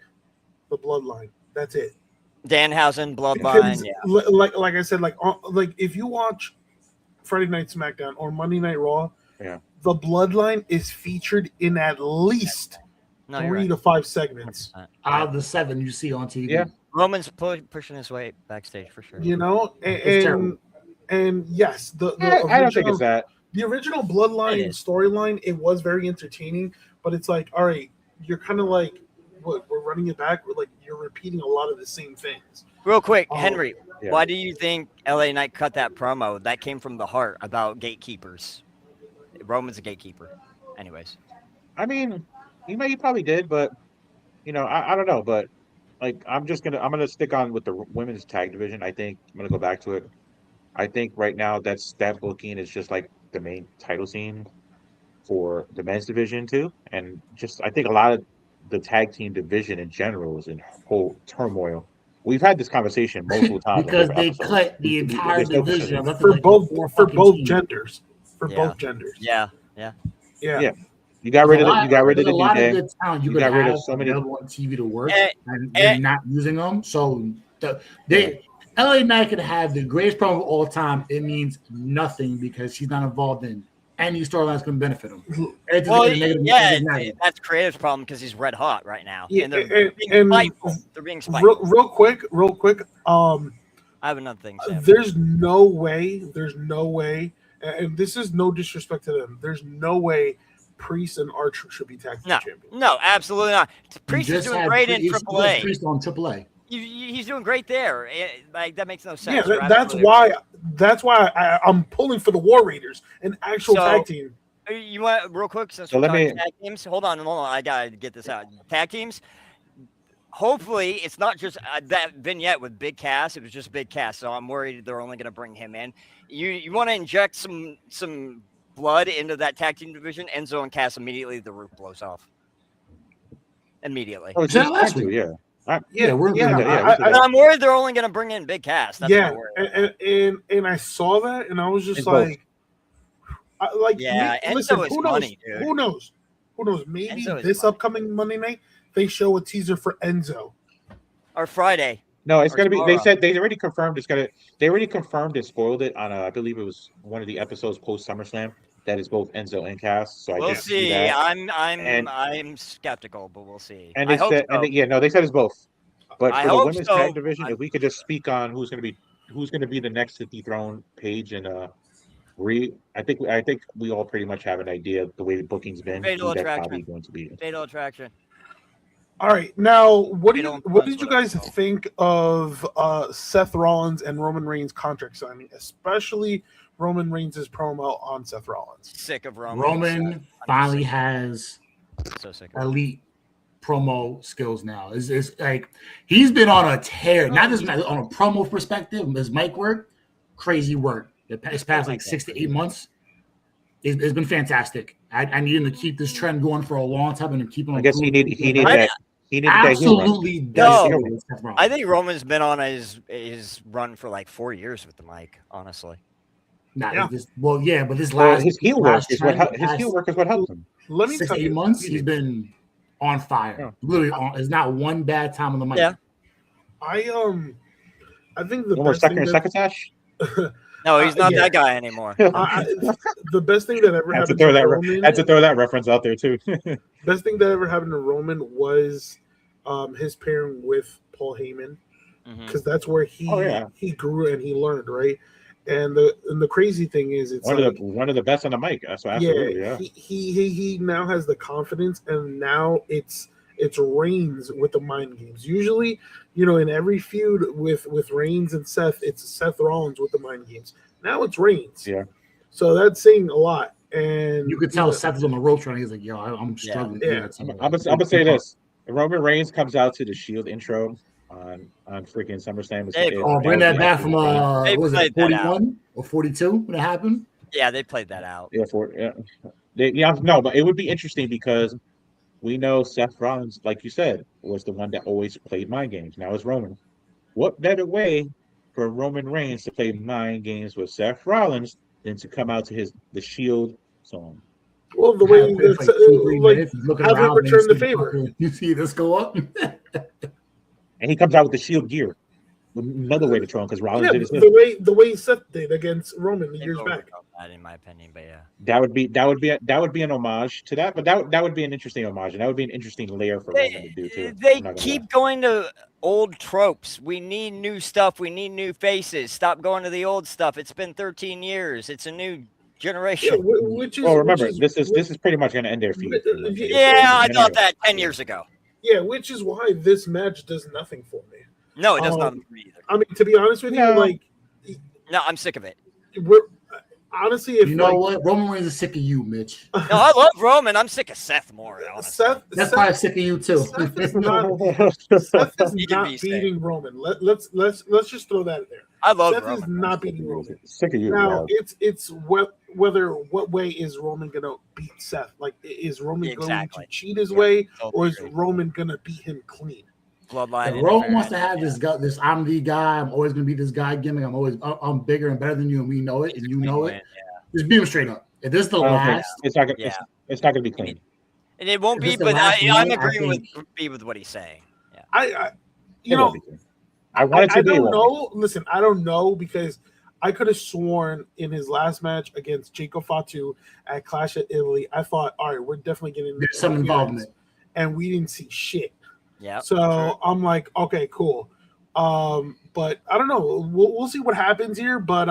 the Bloodline. That's it. Danhausen, Bloodline. Like I said, like if you watch Friday Night SmackDown or Monday Night Raw, the Bloodline is featured in at least 3 to 5 segments 100%. Out of the 7 you see on TV. Yeah, Roman's pushing his way backstage for sure. And yes, I don't think it's that. The original Bloodline storyline, it was very entertaining, but it's like, all right, you're kind of like, what, we're running it back. We're like, you're repeating a lot of the same things. Real quick, Henry, why do you think LA Knight cut that promo? That came from the heart about gatekeepers. Roman's a gatekeeper. Anyways. I mean, he probably did, but I don't know. But like, I'm gonna stick on with the women's tag division. I think I'm gonna go back to it. I think right now that booking is just like the main title scene for the men's division too, and just I think a lot of the tag team division in general is in whole turmoil. We've had this conversation multiple times because they cut the entire division for both genders. For both genders. Yeah. You got rid of the New Day. You got rid of so many on TV to work, and they're not using them. So LA Knight could have the greatest promo of all time. It means nothing because she's not involved in any storyline that's going to benefit him. That's creative's problem because he's red hot right now. Yeah, and they're being spiteful. They're being spiteful. Real quick. I have another thing. Sam. There's no way, and this is no disrespect to them. There's no way Priest and Archer should be tag team No, champions. no, absolutely not. Priest is just doing had great in Priest- AAA. Priest on AAA. He's doing great there. Like that makes no sense. Yeah, You're that's absolutely why I'm pulling for the War Raiders, an actual tag team. right. You want real quick since So we're let talking me- tag teams? Hold on. I gotta get this out. Tag teams. Hopefully, it's not just that vignette with Big Cass. It was just Big Cass, so I'm worried they're only going to bring him in. You want to inject some blood into that tag team division. Enzo and Cass immediately, the roof blows off. Immediately. Oh, Is that last week? Yeah. But I'm worried they're only going to bring in Big Cass. That's my worry. And I saw that, and I was just It's like, Enzo listen, is money, dude. Who knows? Maybe Enzo is this money. upcoming Monday night they show a teaser for Enzo. Or Friday. No, it's Or going to be. They tomorrow. said they already confirmed it's going to. They already confirmed and spoiled it on. I believe it was one of the episodes post SummerSlam. That is both Enzo and Cass. So I We'll did see see. that. I'm skeptical, but we'll see. And they I hope said, so. they said it's both. But I for the hope women's so. tag division, if we could just speak on who's going to be the next to dethrone Paige and I think we all pretty much have an idea of the way the booking's been. Fatal who that's Attraction. probably going to be. Fatal Attraction. All right, now what Fatal did you Influence, guys whatever. think of Seth Rollins and Roman Reigns contract signing, especially Roman Reigns' promo on Seth Rollins? Sick of Roman. Roman finally has So sick of elite promo skills now. It's like he's been on a tear, not just on a promo perspective. His mic work, crazy work. It's past like 6 to 8 months. It's been fantastic. I need him to keep this trend going for a long time and keep on. I guess he needed that. He needed absolutely that heel does. run. I think Roman's been on his run for like 4 years with the mic, honestly. But this last His heel work last is what trend, his heel work is what helps him. Let me 6 tell to 8 you, months. He's been on fire. Yeah. Literally, it's not one bad time on the mic. Yeah. I think the No more best thing succotash. No, he's not that guy anymore. the best thing that ever Had to happened throw to that. Roman, Had to throw that reference out there too. best thing that ever happened to Roman was his pairing with Paul Heyman, because that's where he grew and he learned, right? And the crazy thing is, it's one of the best on the mic. So absolutely, yeah. He now has the confidence, and now it's Reigns with the mind games. Usually, in every feud with Reigns and Seth, it's Seth Rollins with the mind games. Now it's Reigns. Yeah. So that's saying a lot. And You could tell Seth is on the ropes right now. He's like, yo, I'm struggling. Yeah. I'm gonna say this: if Roman Reigns comes out to the Shield intro on freaking SummerSlam. Bring that back from They was played it that out. 41 or 42 when it happened? Yeah, they played that out. No, but it would be interesting because we know Seth Rollins, like you said, was the one that always played mind games. Now it's Roman. What better way for Roman Reigns to play mind games with Seth Rollins than to come out to the Shield song? Well, the way It's like 2-3 minutes, he's looking have him around, return and the you see favor. You see this go up. And he comes out with the Shield gear. Another way to throw him because Rollins did his the way Seth did against Roman years back. That, in my opinion, but yeah. That would be an homage to that, but that would be an interesting homage, and that would be an interesting layer for Roman to do too. They keep going to old tropes. We need new stuff. We need new faces. Stop going to the old stuff. It's been 13 years. It's a new generation. Remember, this is pretty much going to end their feud. I thought that 10 years ago. Yeah, which is why this match does nothing for me. No, it does not for me either. I mean, to be honest with you, no, I'm sick of it. Honestly, if what, Roman Reigns is sick of you, Mitch. No, I love Roman. I'm sick of Seth more. Honestly. That's why I'm sick of you too. Seth is not beating Roman. Let's just throw that in there. I love Seth Roman. is not beating Roman. Sick of you. Now it's what way is Roman gonna beat Seth? Like, is Roman going to cheat his way, or is Roman gonna beat him clean? Bloodline. Roman wants to have this I'm the guy. I'm always gonna be this guy gimmick. I'm bigger and better than you, and we know it, and you know it. Just beat him straight up. If this is the last, it's not gonna be clean. And it won't be, but I'm agreeing with what he's saying. Yeah. I don't know. Listen, I don't know, because I could have sworn in his last match against Jacob Fatu at Clash at Italy, I thought, all right, we're definitely getting some involvement, and we didn't see shit. Yeah. So I'm like, okay, cool. But I don't know. We'll see what happens here. But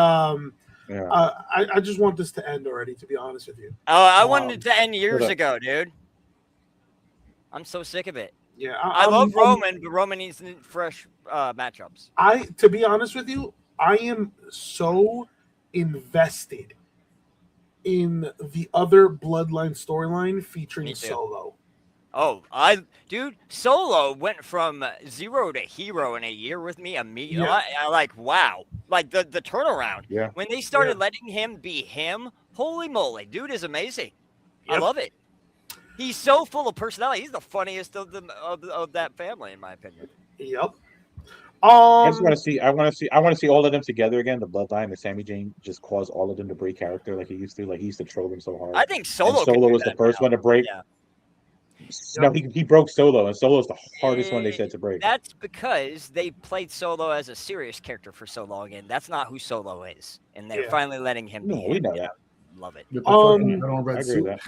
Yeah. I just want this to end already, to be honest with you. Oh, I wanted it to end years ago, dude. I'm so sick of it. Yeah, I love Roman, but Roman needs fresh matchups. To be honest with you, I am so invested in the other Bloodline storyline featuring Solo. Oh, dude, Solo went from 0 to hero in a year with me immediately. Yeah. I like, wow. Like the turnaround. Yeah. When they started letting him be him, holy moly, dude is amazing. Yep. I love it. He's so full of personality. He's the funniest of that family, in my opinion. Yep. I just want to see. I want to see all of them together again. The Bloodline, the Sami Zayn, just cause all of them to break character like he used to. Like he used to troll them so hard. I think Solo was the first one to break. Yeah. No, he broke Solo, and Solo's the hardest one they said to break. That's because they played Solo as a serious character for so long, and that's not who Solo is. And they're finally letting him be. We know that. Love it. I agree with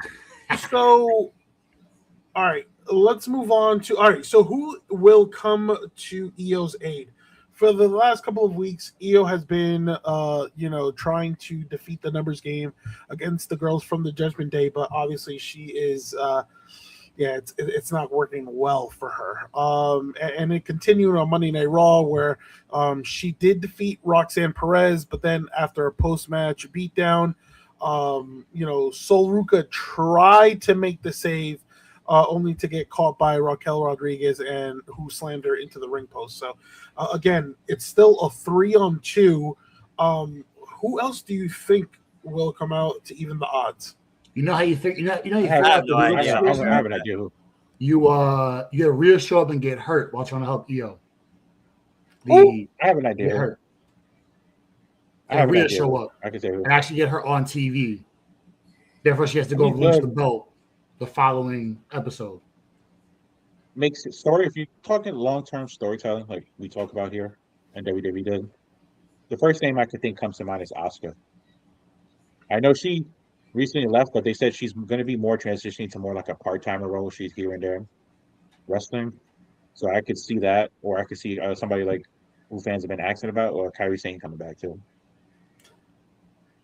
that. So, all right, let's move on to. All right, so who will come to EO's aid? For the last couple of weeks, EO has been, trying to defeat the numbers game against the girls from the Judgment Day, but obviously she is, it's not working well for her. And it continued on Monday Night Raw, where she did defeat Roxanne Perez, but then after a post-match beatdown, Sol Ruca tried to make the save, only to get caught by Raquel Rodriguez, and who slammed her into the ring post. So again, it's still a 3-on-2. Who else do you think will come out to even the odds? You know how you think. You know. You I have no idea. I have an idea. You get Rhea show up and get hurt while trying to help EO. I have an idea. Get hurt. I have Rhea show up I can say and actually get her on TV. Therefore, she has to go lose the belt the following episode. Makes it story. If you're talking long-term storytelling, like we talk about here, and WWE did, the first name I could think comes to mind is Asuka. I know she recently left, but they said she's going to be more transitioning to more like a part-timer role. She's here and there wrestling. So I could see that, or I could see somebody like who fans have been asking about, or Kairi Sane coming back too.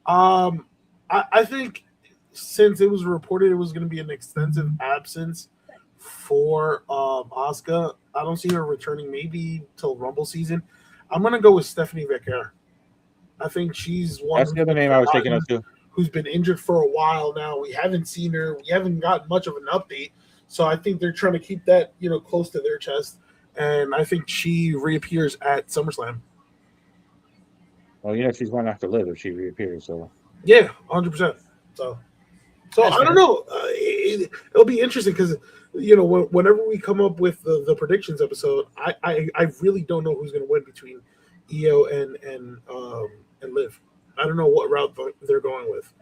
I think since it was reported it was going to be an extensive absence for Asuka, I don't see her returning maybe till Rumble season. I'm going to go with Stephanie Becker. I think she's one. That's the other name I was thinking of too. Who's been injured for a while now. We haven't seen her. We haven't gotten much of an update. So I think they're trying to keep that, close to their chest. And I think she reappears at SummerSlam. Well, she's going to have to live if she reappears. So yeah, 100%. So I don't know. It'll be interesting because whenever we come up with the predictions episode, I really don't know who's going to win between EO and Liv. I don't know what route they're going with.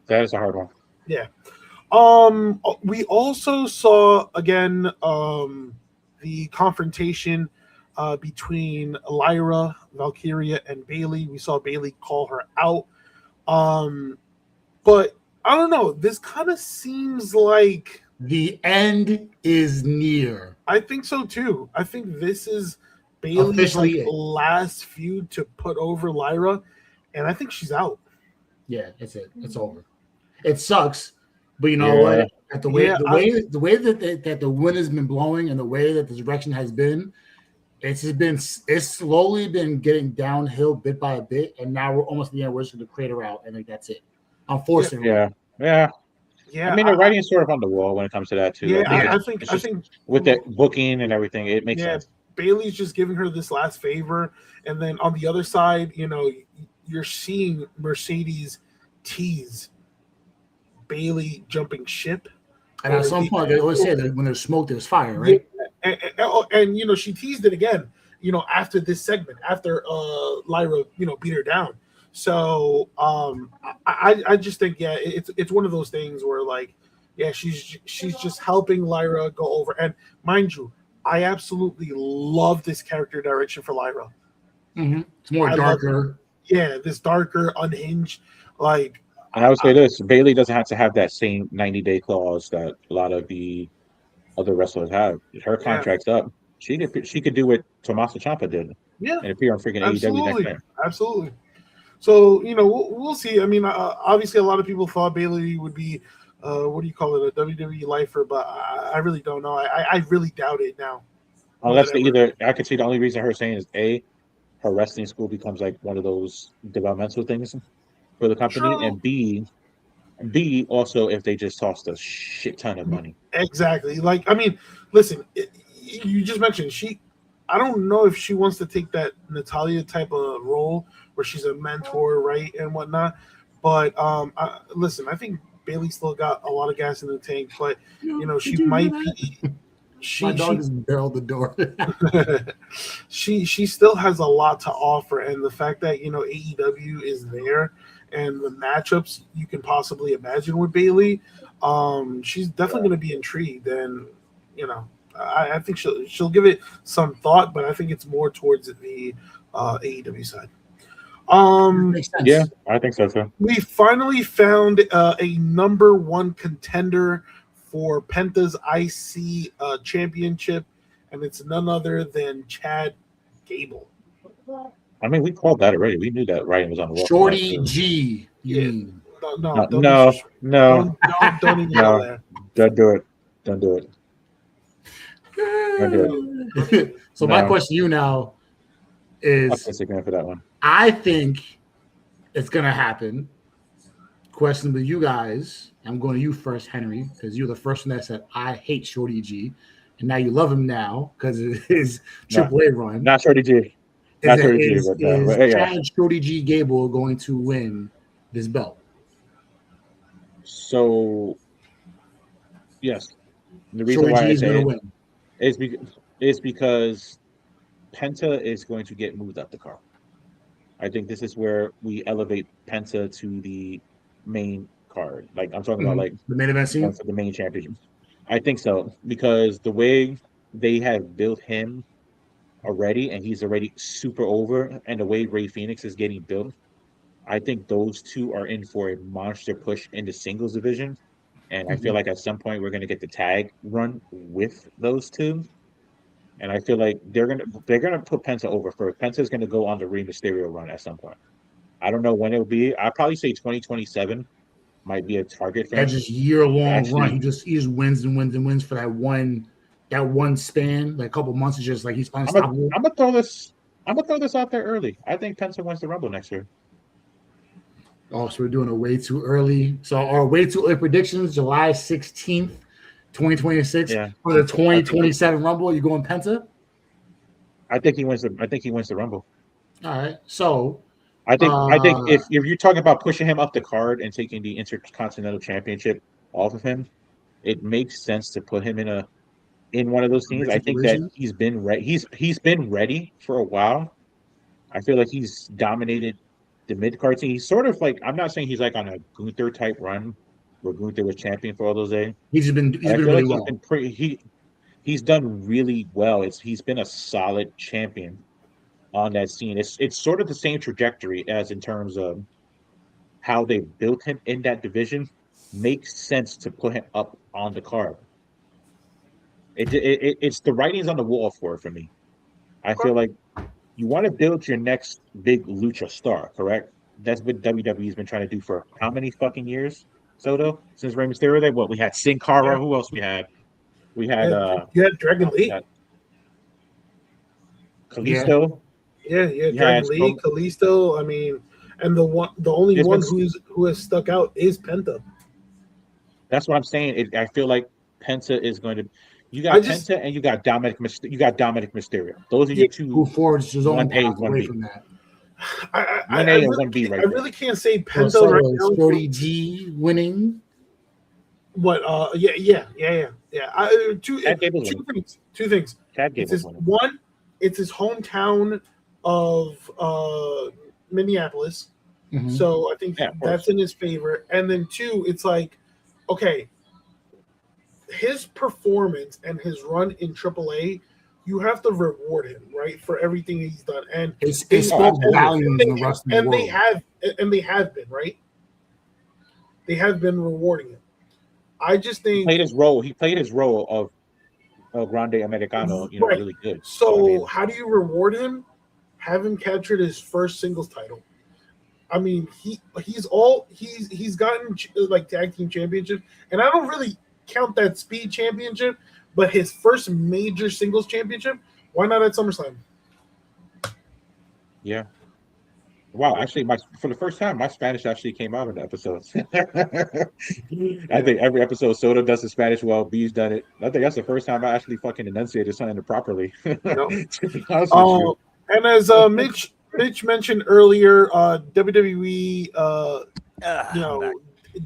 That is a hard one. Yeah. We also saw again the confrontation between Lyra, Valkyria, and Bayley. We saw Bayley call her out. But I don't know. This kind of seems like the end is near. I think so too. I think this is Bayley's last feud to put over Lyra, and I think she's out. Yeah, that's it. It's over. It sucks, but you know what? The way that the wind has been blowing and the way that the direction has been, it's slowly been getting downhill bit by bit, and now we're almost at the end. We're just going to crater out, and that's it. Unfortunately, yeah. I mean, the writing's sort of on the wall when it comes to that too. Yeah, I think with the booking and everything, it makes sense. Bayley's just giving her this last favor, and then on the other side, you're seeing Mercedes tease Bayley jumping ship. And at some point, they always say that when there's smoke, there's fire, right? And she teased it again, after this segment, after Lyra, beat her down. So I just think, it's one of those things where she's just helping Lyra go over. And mind you, I absolutely love this character direction for Lyra. Mm-hmm. It's more darker. This darker, unhinged, And I would say this: Bayley doesn't have to have that same 90-day clause that a lot of the other wrestlers have. Her contract's up. She could do what Tommaso Ciampa did. Yeah, and appear on freaking AEW next night. Absolutely. So we'll see. I mean, obviously, a lot of people thought Bailey would be, what do you call it, a WWE lifer, but I really don't know. I really doubt it now. Unless I could see the only reason her saying is her wrestling school becomes like one of those developmental things for the company, True. and B also if they just tossed a shit ton of money. Exactly. Like, I mean, listen, you just mentioned I don't know if she wants to take that Natalia type of role where she's a mentor, right, and whatnot. But listen, I think Bailey still got a lot of gas in the tank, but she might be. My dog just barreled the door. she still has a lot to offer, and the fact that AEW is there and the matchups you can possibly imagine with Bailey, she's definitely going to be intrigued, and I think she'll give it some thought, but I think it's more towards the AEW side. Makes sense. Yeah, I think so too. We finally found a number one contender for Penta's IC championship, and it's none other than Chad Gable. I mean, we called that already. We knew that writing was on the wall. Shorty G. No, no. Don't even go there. Don't do it. Don't do it. So my question to you now is, for that one. I think it's gonna happen. Question with you guys. I'm going to you first, Henry, because you're the first one that said I hate Shorty G, and now you love him now because of his AAA run. Not Shorty G. Not Shorty G. Is Chad Shorty G Gable going to win this belt? So, yes. The reason why I say it is because Penta is going to get moved up the card. I think this is where we elevate Penta to the main card. Like I'm talking about, like the main event scene for the main championship. I think so because the way they have built him already, and he's already super over, and the way Rey Fenix is getting built, I think those two are in for a monster push in the singles division. And I feel like at some point we're going to get the tag run with those two. And I feel like they're gonna put Penta over first. Penta's gonna go on the Rey Mysterio run at some point. I don't know when it'll be. I'd probably say 2027 might be a target for him. That's just year-long run. He just wins and wins and wins for that one span, like a couple months. Is just like he's unstoppable. I'm gonna throw this out there early. I think Penta wins the Rumble next year. Oh, so we're doing it way too early. So our way too early predictions: July 16th. 2026 for the 2027 Rumble. You going Penta? I think he wins the Rumble. All right. So I think if you're talking about pushing him up the card and taking the Intercontinental Championship off of him, it makes sense to put him in one of those teams. I think that he's been been ready for a while. I feel like he's dominated the mid card team. He's sort of like, I'm not saying he's like on a Gunther type run where Gunther was champion for all those days. He's been really well. He's done really well. He's been a solid champion on that scene. It's sort of the same trajectory as in terms of how they built him in that division. Makes sense to put him up on the card. It's the writings on the wall for me. I feel like you want to build your next big lucha star, correct? That's what WWE's been trying to do for how many fucking years? Soto, since Rey Mysterio, we had Sin Cara. Who else we had? We had Dragon Lee, Kalisto. Dragon Lee, Kalisto. I mean, and the only one who has stuck out is Penta. That's what I'm saying. I feel like Penta is going to. You got Penta and you got Dominic Mysterio. Those are your two. Who forged his own path away from that. I really can't say Penta right now. Shorty G winning. What? Yeah. Two things. One, it's his hometown of Minneapolis, so I think that's in his favor. And then two, it's like, okay, his performance and his run in AAA. You have to reward him, right, for everything he's done, and they spoke volumes in the wrestling world. They have been, right. They have been rewarding him. I just think he played his role of El Grande Americano, really good. So how do you reward him? Have him captured his first singles title. I mean, he's gotten like tag team championship, and I don't really count that speed championship, but his first major singles championship. Why not at SummerSlam? Yeah. Wow, actually, for the first time, my Spanish actually came out in the episodes. I think every episode, Soto does the Spanish well. B's done it. I think that's the first time I actually fucking enunciated something properly. To be honest with you. And as Mitch mentioned earlier, WWE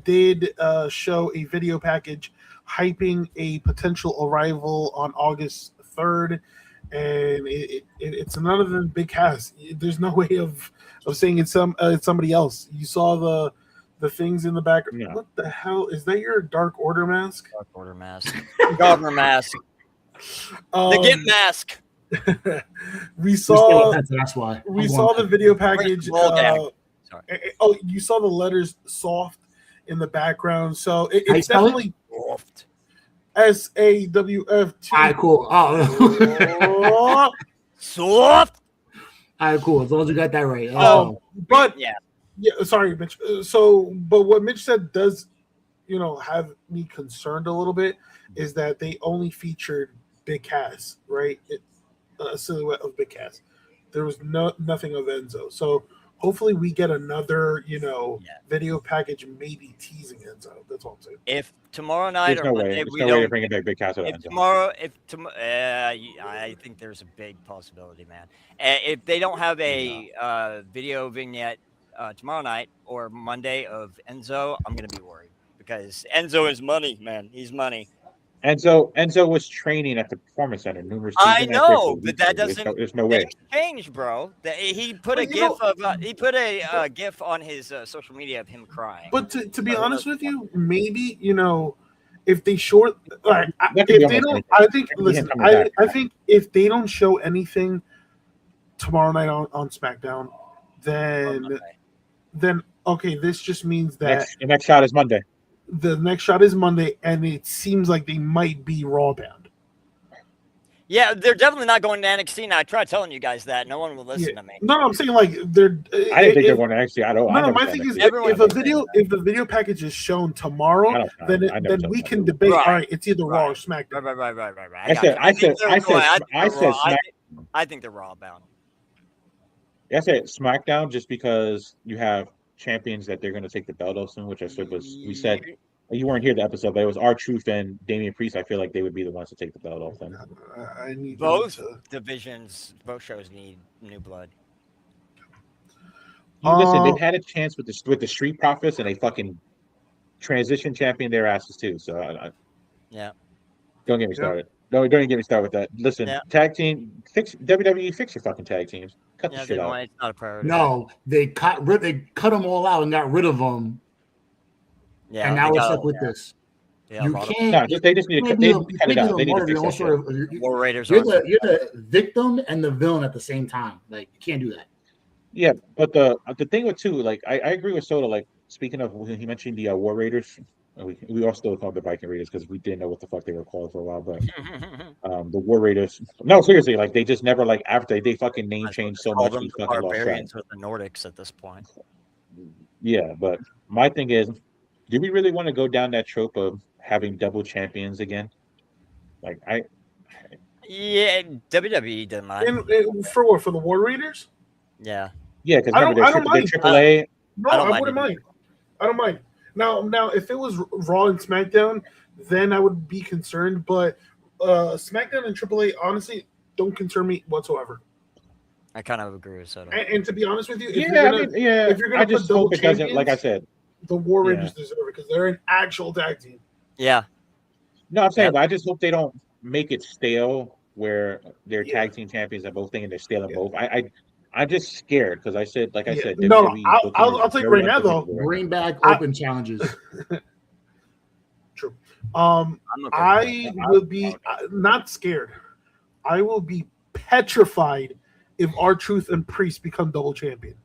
did show a video package hyping a potential arrival on August 3rd, and it's none other than Big Cass. There's no way of saying it's somebody else. You saw the things in the back. Yeah. What the hell is that? Your Dark Order mask? Dark Order mask. Governor mask. The Gimp mask. We saw. That's why We saw the video package. Sorry. You saw the letters soft in the background, so it's How you spell definitely soft. SAWFT. All right, cool. Oh, Soft. all right, cool. As long as you got that right. But Yeah. Sorry, Mitch. But what Mitch said does, have me concerned a little bit is that they only featured Big Cass, right? A silhouette of Big Cass. There was nothing of Enzo. So hopefully we get another, video package, maybe teasing Enzo. That's all I'm saying. If tomorrow night There's or no way. Monday There's we no way to don't. bring it back Big Cass. I think there's a big possibility, man. If they don't have a video vignette tomorrow night or Monday of Enzo, I'm gonna be worried because Enzo is money, man. He's money. Enzo was training at the Performance Center numerous times. I know, but that doesn't. There's no way. Things change, bro. He put a gif on his social media of him crying. But to be honest with you, maybe if they short, I think if they don't show anything tomorrow night on SmackDown, then okay, this just means that The next shot is Monday. The next shot is Monday, and it seems like they might be Raw bound. Yeah, they're definitely not going to NXT now. I tried telling you guys that. No one will listen to me. No, I'm saying like they're. I didn't think they're going to NXT. My thing is, if the video package is shown tomorrow, then we can debate. Right. All right, it's either Raw or SmackDown. Right. I think they're Raw bound. I said SmackDown just because you have champions that they're going to take the belt off soon, which I said we said you weren't here the episode, but it was R-Truth and Damian Priest. I feel like they would be the ones to take the belt off them. I need both divisions, both shows need new blood. Listen, they've had a chance with the Street Profits, and they fucking transition champion their asses too. So don't get me started. Don't even get me started with that. Listen, tag team, WWE, fix your fucking tag teams. Cut the shit out. It's not a priority. No, they cut them all out and got rid of them. Yeah, and now we're stuck with this. Yeah, you can't. They just need to cut it out. They need to fix that shit. War Raiders. You're the victim and the villain at the same time. Like, you can't do that. Yeah, but the thing with too, like I agree with Soda. Like, speaking of, he mentioned the War Raiders. We all still call them the Viking Raiders because we didn't know what the fuck they were called for a while. But the War Raiders, no, seriously, like they just never after they fucking name changed so much. We fucking lost track. With the Nordics at this point. Yeah, but my thing is, do we really want to go down that trope of having double champions again? WWE didn't mind. For what? For the War Raiders? Yeah. Yeah, because remember they're AAA. No, I wouldn't mind. I don't mind. Now, if it was Raw and SmackDown, then I would be concerned. But SmackDown and AAA, honestly, don't concern me whatsoever. I kind of agree with that. And to be honest with you, if you're gonna I just hope it doesn't. Like I said, the War Raiders deserve it because they're an actual tag team. Yeah. No, I'm saying, but I just hope they don't make it stale where they're tag team champions at both things and they're stealing both. I'm just scared because I said, no, I'll take right now though. Bring back open challenges. True. I will be not scared. I will be petrified if R-Truth and Priest become double champion.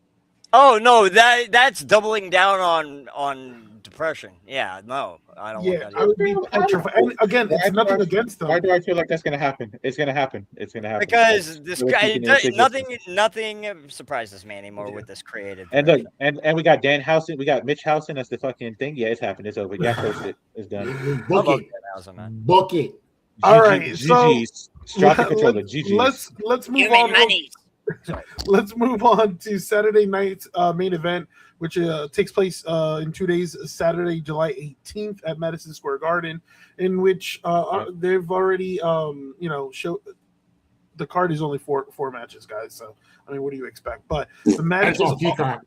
Oh no, that's doubling down on depression. Yeah, no, I don't want Yeah, that. I Either. would be petrified. And again, it's nothing against Why them. do I feel like that's gonna happen? It's gonna happen. It's gonna happen. Because this We're guy, keeping it into nothing surprises me anymore with this creative. And look, direction. and we got Dan Housen, we got Mitch Housen. That's the fucking thing. Yeah, it's happened. It's over. Yeah, coached it. It's done. I Book love it. Danhausen, man. Book it. All right, so GG's. Drop the controller. GG's. let's move Give me on. money. Let's move on to Saturday night's main event, which takes place in 2 days, Saturday, July 18th at Madison Square Garden, in which they've already, show. The card is only four matches, guys. So I mean, what do you expect? But the matches.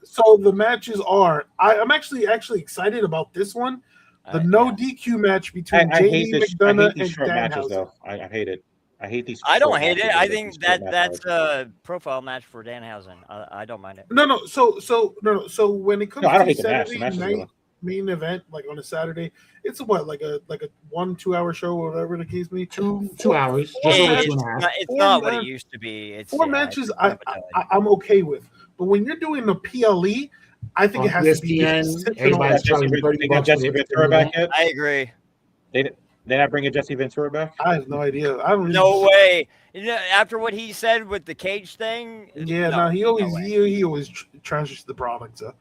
So the matches are. I'm actually excited about this one. The no DQ match between JD McDonough and Danhausen. I hate it. I hate these. I don't hate it. I think that's a profile match for Danhausen. I don't mind it. No. So when it comes to Saturday night main event, like on a Saturday, it's like a 1-2 hour show or whatever the case may be. 2 hours. It's not what it used to be. It's four matches. I'm okay with, but when you're doing the PLE, I think it has to be. Everybody's charging $30 Jesse Ventura back yet? I agree. They're not bringing Jesse Ventura back? I have no idea. I don't. No way. After what he said with the cage thing. Yeah, no, he always trashes the product. So.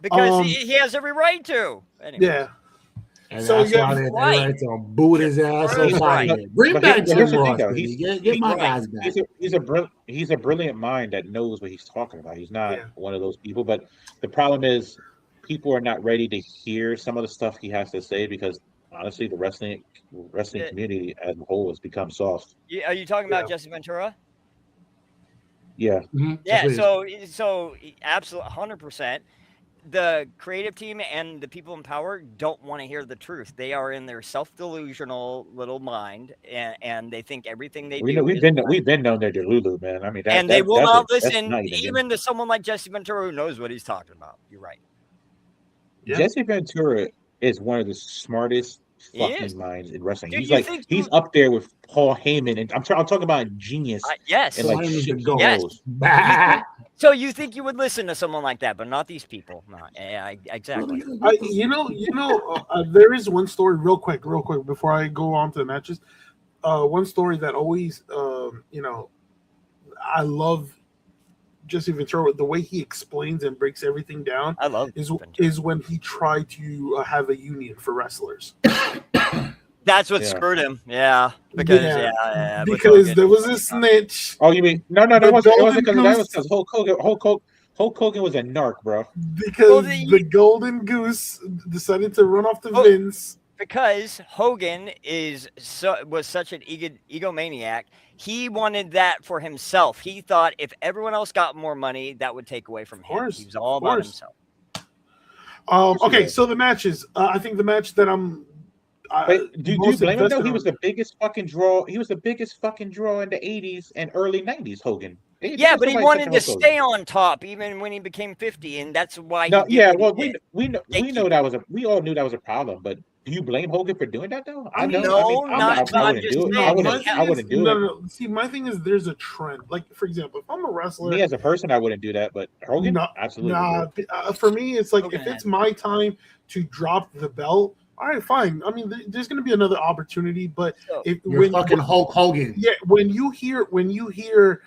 Because he has every right to. Anyways. Yeah. And so that's why they're right to boot his ass. Bring back Jim Ross. Get my guys back. He's a brilliant mind that knows what he's talking about. He's not one of those people. But the problem is, people are not ready to hear some of the stuff he has to say because honestly, the wrestling community as a whole has become soft. Are you talking about Jesse Ventura? Yeah. Mm-hmm. Yeah. So absolutely 100%. The creative team and the people in power don't want to hear the truth. They are in their self-delusional little mind, and they think everything they do. We've been known they're Delulu, man. I mean, they will not listen even to someone like Jesse Ventura who knows what he's talking about. You're right. Yeah. Jesse Ventura is one of the smartest fucking minds in wrestling. Dude, he's up there with Paul Heyman, and I'm talking about genius. Yes. And Yes. So you think you would listen to someone like that, but not these people. No, exactly. There is one story real quick before I go on to the matches. One story that always, I love Jesse Ventura. The way he explains and breaks everything down. I love is when he tried to have a union for wrestlers. That's what screwed him. Yeah, because there was a snitch. Oh, you mean no? It wasn't because Hulk Hogan was a narc, bro. Because the Golden Goose decided to run off the Vince. Because Hogan was such an egomaniac. He wanted that for himself. He thought if everyone else got more money, that would take away from him. He was all about himself. Okay, so the matches. I think the match that do you blame him though? He was the biggest fucking draw. He was the biggest fucking draw in the 80s and early 90s, Hogan. Yeah, but he wanted to stay on top even when he became 50, and that's why. We know that was we all knew that was a problem, but do you blame Hogan for doing that though? I wouldn't do it. No. See, my thing is there's a trend. Like, for example, if I'm a wrestler, me as a person, I wouldn't do that, but Hogan, absolutely. For me, it's like Hogan if it's my time to drop the belt. All right, fine. I mean, there's going to be another opportunity, but when Hulk Hogan, when you hear the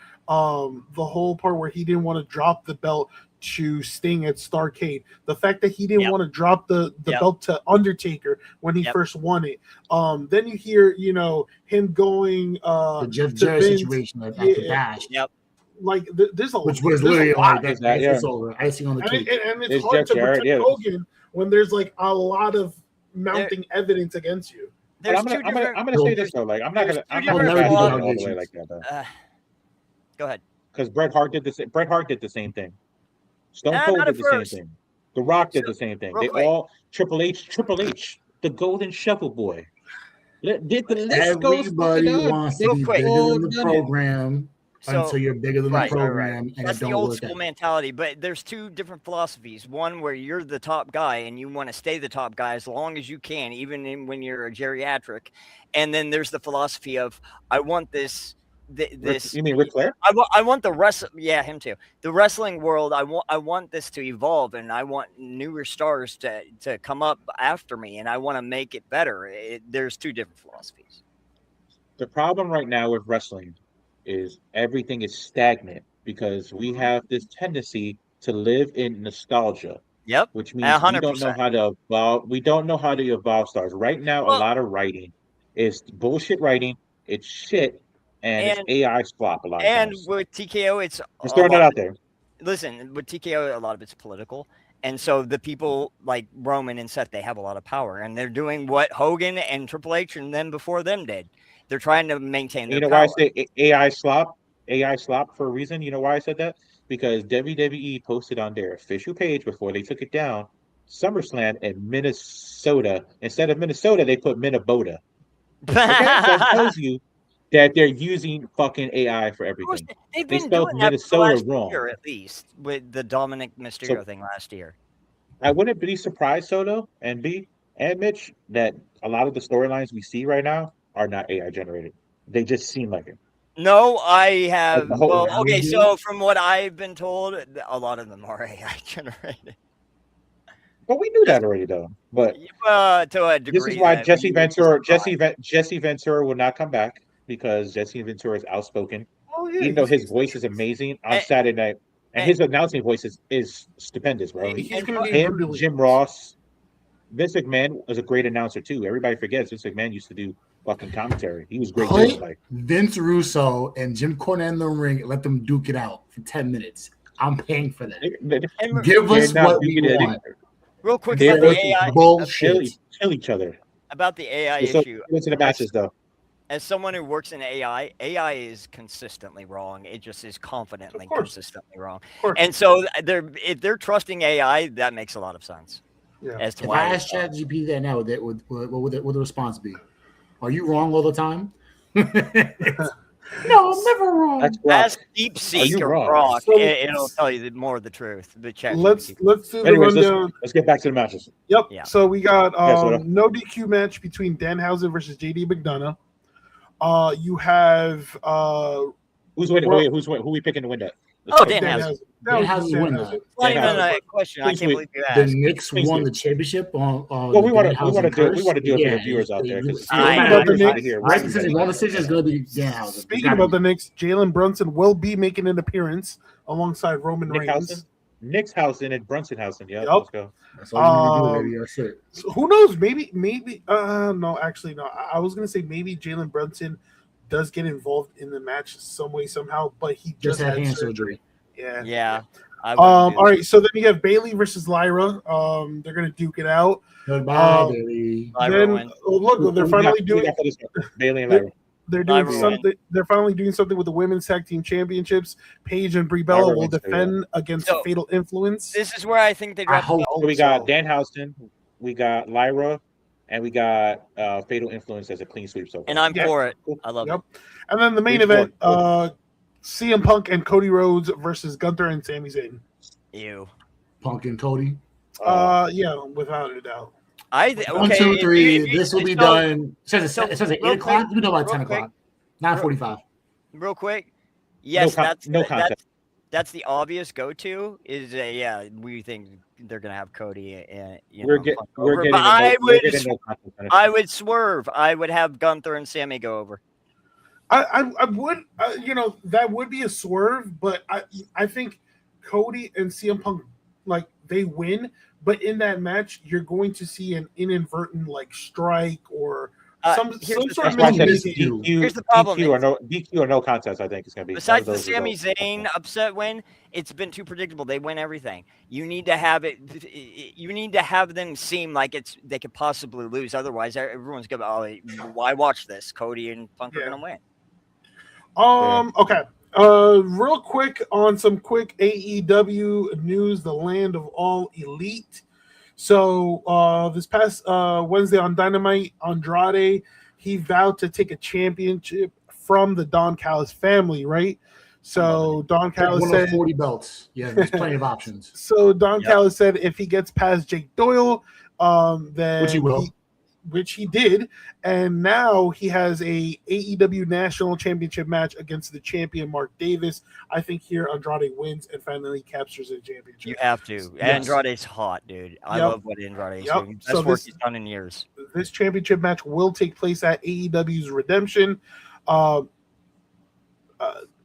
whole part where he didn't want to drop the belt to Sting at Starrcade, the fact that he didn't want to drop the belt to Undertaker when he first won it, then you hear him going the Jeff Jarrett situation at the Bash. Like there's a which was literally like it's over, icing on the cake, and it's hard to protect Hogan when there's like a lot of mounting evidence against you. I'm gonna say this though, like I'm not gonna never do it all the way like that though. Go ahead. Because Bret Hart did the same thing. Stone Cold did the same thing. The Rock did the same thing. They all Triple H, the Golden Shovel Boy. Everybody wants to be bigger than the program. Until you're bigger than the program. And that's the old school mentality. But there's two different philosophies. One where you're the top guy and you want to stay the top guy as long as you can, even when you're a geriatric. And then there's the philosophy of I want this this. You mean Ric Flair? I want the yeah, him too. The wrestling world. I want this to evolve, and I want newer stars to come up after me, and I want to make it better. There's two different philosophies. The problem right now with wrestling is everything is stagnant because we have this tendency to live in nostalgia. Yep. Which means 100%. we don't know how to evolve. We don't know how to evolve stars. Right now, a lot of writing is bullshit writing. It's shit, and it's AI slop a lot of times. And with TKO, it's just throwing that out there. Listen, with TKO, a lot of it's political. And so the people like Roman and Seth, they have a lot of power, and they're doing what Hogan and Triple H and them before them did. They're trying to maintain their power. Why I say AI slop for a reason? You know why I said that? Because WWE posted on their official page before they took it down, SummerSlam in Minnesota. Instead of Minnesota, they put Minnesota. Okay? So that tells you that they're using fucking AI for everything. They've been doing Minnesota that for wrong. Year, at least with the Dominic Mysterio thing last year. I wouldn't be surprised, Soto and Mitch, that a lot of the storylines we see right now are not AI generated. They just seem like it. No, I have. Okay, so from what I've been told, a lot of them are AI generated. But we knew that already, though. But to a degree, this is why Jesse Ventura will not come back, because Jesse Ventura is outspoken. Even though his voice is amazing on Saturday night, and his announcing voice is stupendous, bro. Him, Jim Ross, Vince McMahon was a great announcer too. Everybody forgets Vince McMahon used to do fucking commentary. He was great. Vince Russo and Jim Cornette in the ring. Let them duke it out for 10 minutes. I'm paying for that. Give us what we want. Real quick about the AI bullshit. Kill each other. About the AI issue. Into the matches though. As someone who works in AI is consistently wrong. It just is confidently consistently wrong. And so if they're trusting AI, that makes a lot of sense. Yeah. As to if why I asked ChatGPT that now, what would the response be? Are you wrong all the time? No, I'm never wrong. Ask DeepSeek or Grok. It'll tell you more of the truth. But let's do the rundown. Let's get back to the matches. Yep. Yeah. So we got no DQ match between Danhausen versus JD McDonough. You have who's winning? Who are we picking to win that? Danhausen. Danhausen won that. It's not even a question. I can't believe you asked. The Knicks won the championship. Well, we want to do it for the viewers out there. Right decision. One decision is going to be Danhausen. Speaking about the Knicks, Jalen Brunson will be making an appearance alongside Roman Reigns. Nickshausen and Brunsonhausen. Yeah, let's go. That's all you need to do, baby. So who knows? Maybe. No, actually, no. I was gonna say maybe Jalen Brunson does get involved in the match some way somehow, but he just had hand surgery. Yeah. All right. So then you have Bayley versus Lyra. They're gonna duke it out. Goodbye, Bayley. Then look, they're finally doing Bayley and Lyra. They're doing something. They're finally doing something with the women's tag team championships. Paige and Brie Bella will defend against Fatal Influence. This is where I think they drop. We got Danhausen, we got Lyra, and we got Fatal Influence as a clean sweep. So far. And I'm for it. I love it. And then the main event: CM Punk and Cody Rhodes versus Gunther and Sami Zayn. Ew. Punk and Cody. Yeah, without a doubt. 1, 2, 3. This will be done. It says at 8 o'clock. We know about 10 o'clock. 9:45. Real quick. Yes, no contest. That's the obvious go-to. Is we think they're gonna have Cody and I would swerve. I would have Gunther and Sammy go over. I would that would be a swerve, but I think Cody and CM Punk they win. But in that match, you're going to see an inadvertent strike or some sort of DQ. Here's the problem: DQ or no contest. I think it's going to be. Besides the Sami Zayn upset win, it's been too predictable. They win everything. You need to have it. You need to have them seem like they could possibly lose. Otherwise, everyone's going to why watch this? Cody and Punk are going to win. Okay. Real quick on some quick AEW news, the land of all elite. So this past Wednesday on Dynamite, Andrade, he vowed to take a championship from the Don Callis family, right? So Don Callis said 40 belts. Yeah, there's plenty of options. So Don Callis said if he gets past Jake Doyle, then which he will. which he did, and now he has a AEW National Championship match against the champion Mark Davis. I think here Andrade wins and finally captures a championship. You have to. Yes. Andrade's hot, dude. I love what Andrade's doing. Best So work he's done in years. This championship match will take place at AEW's Redemption.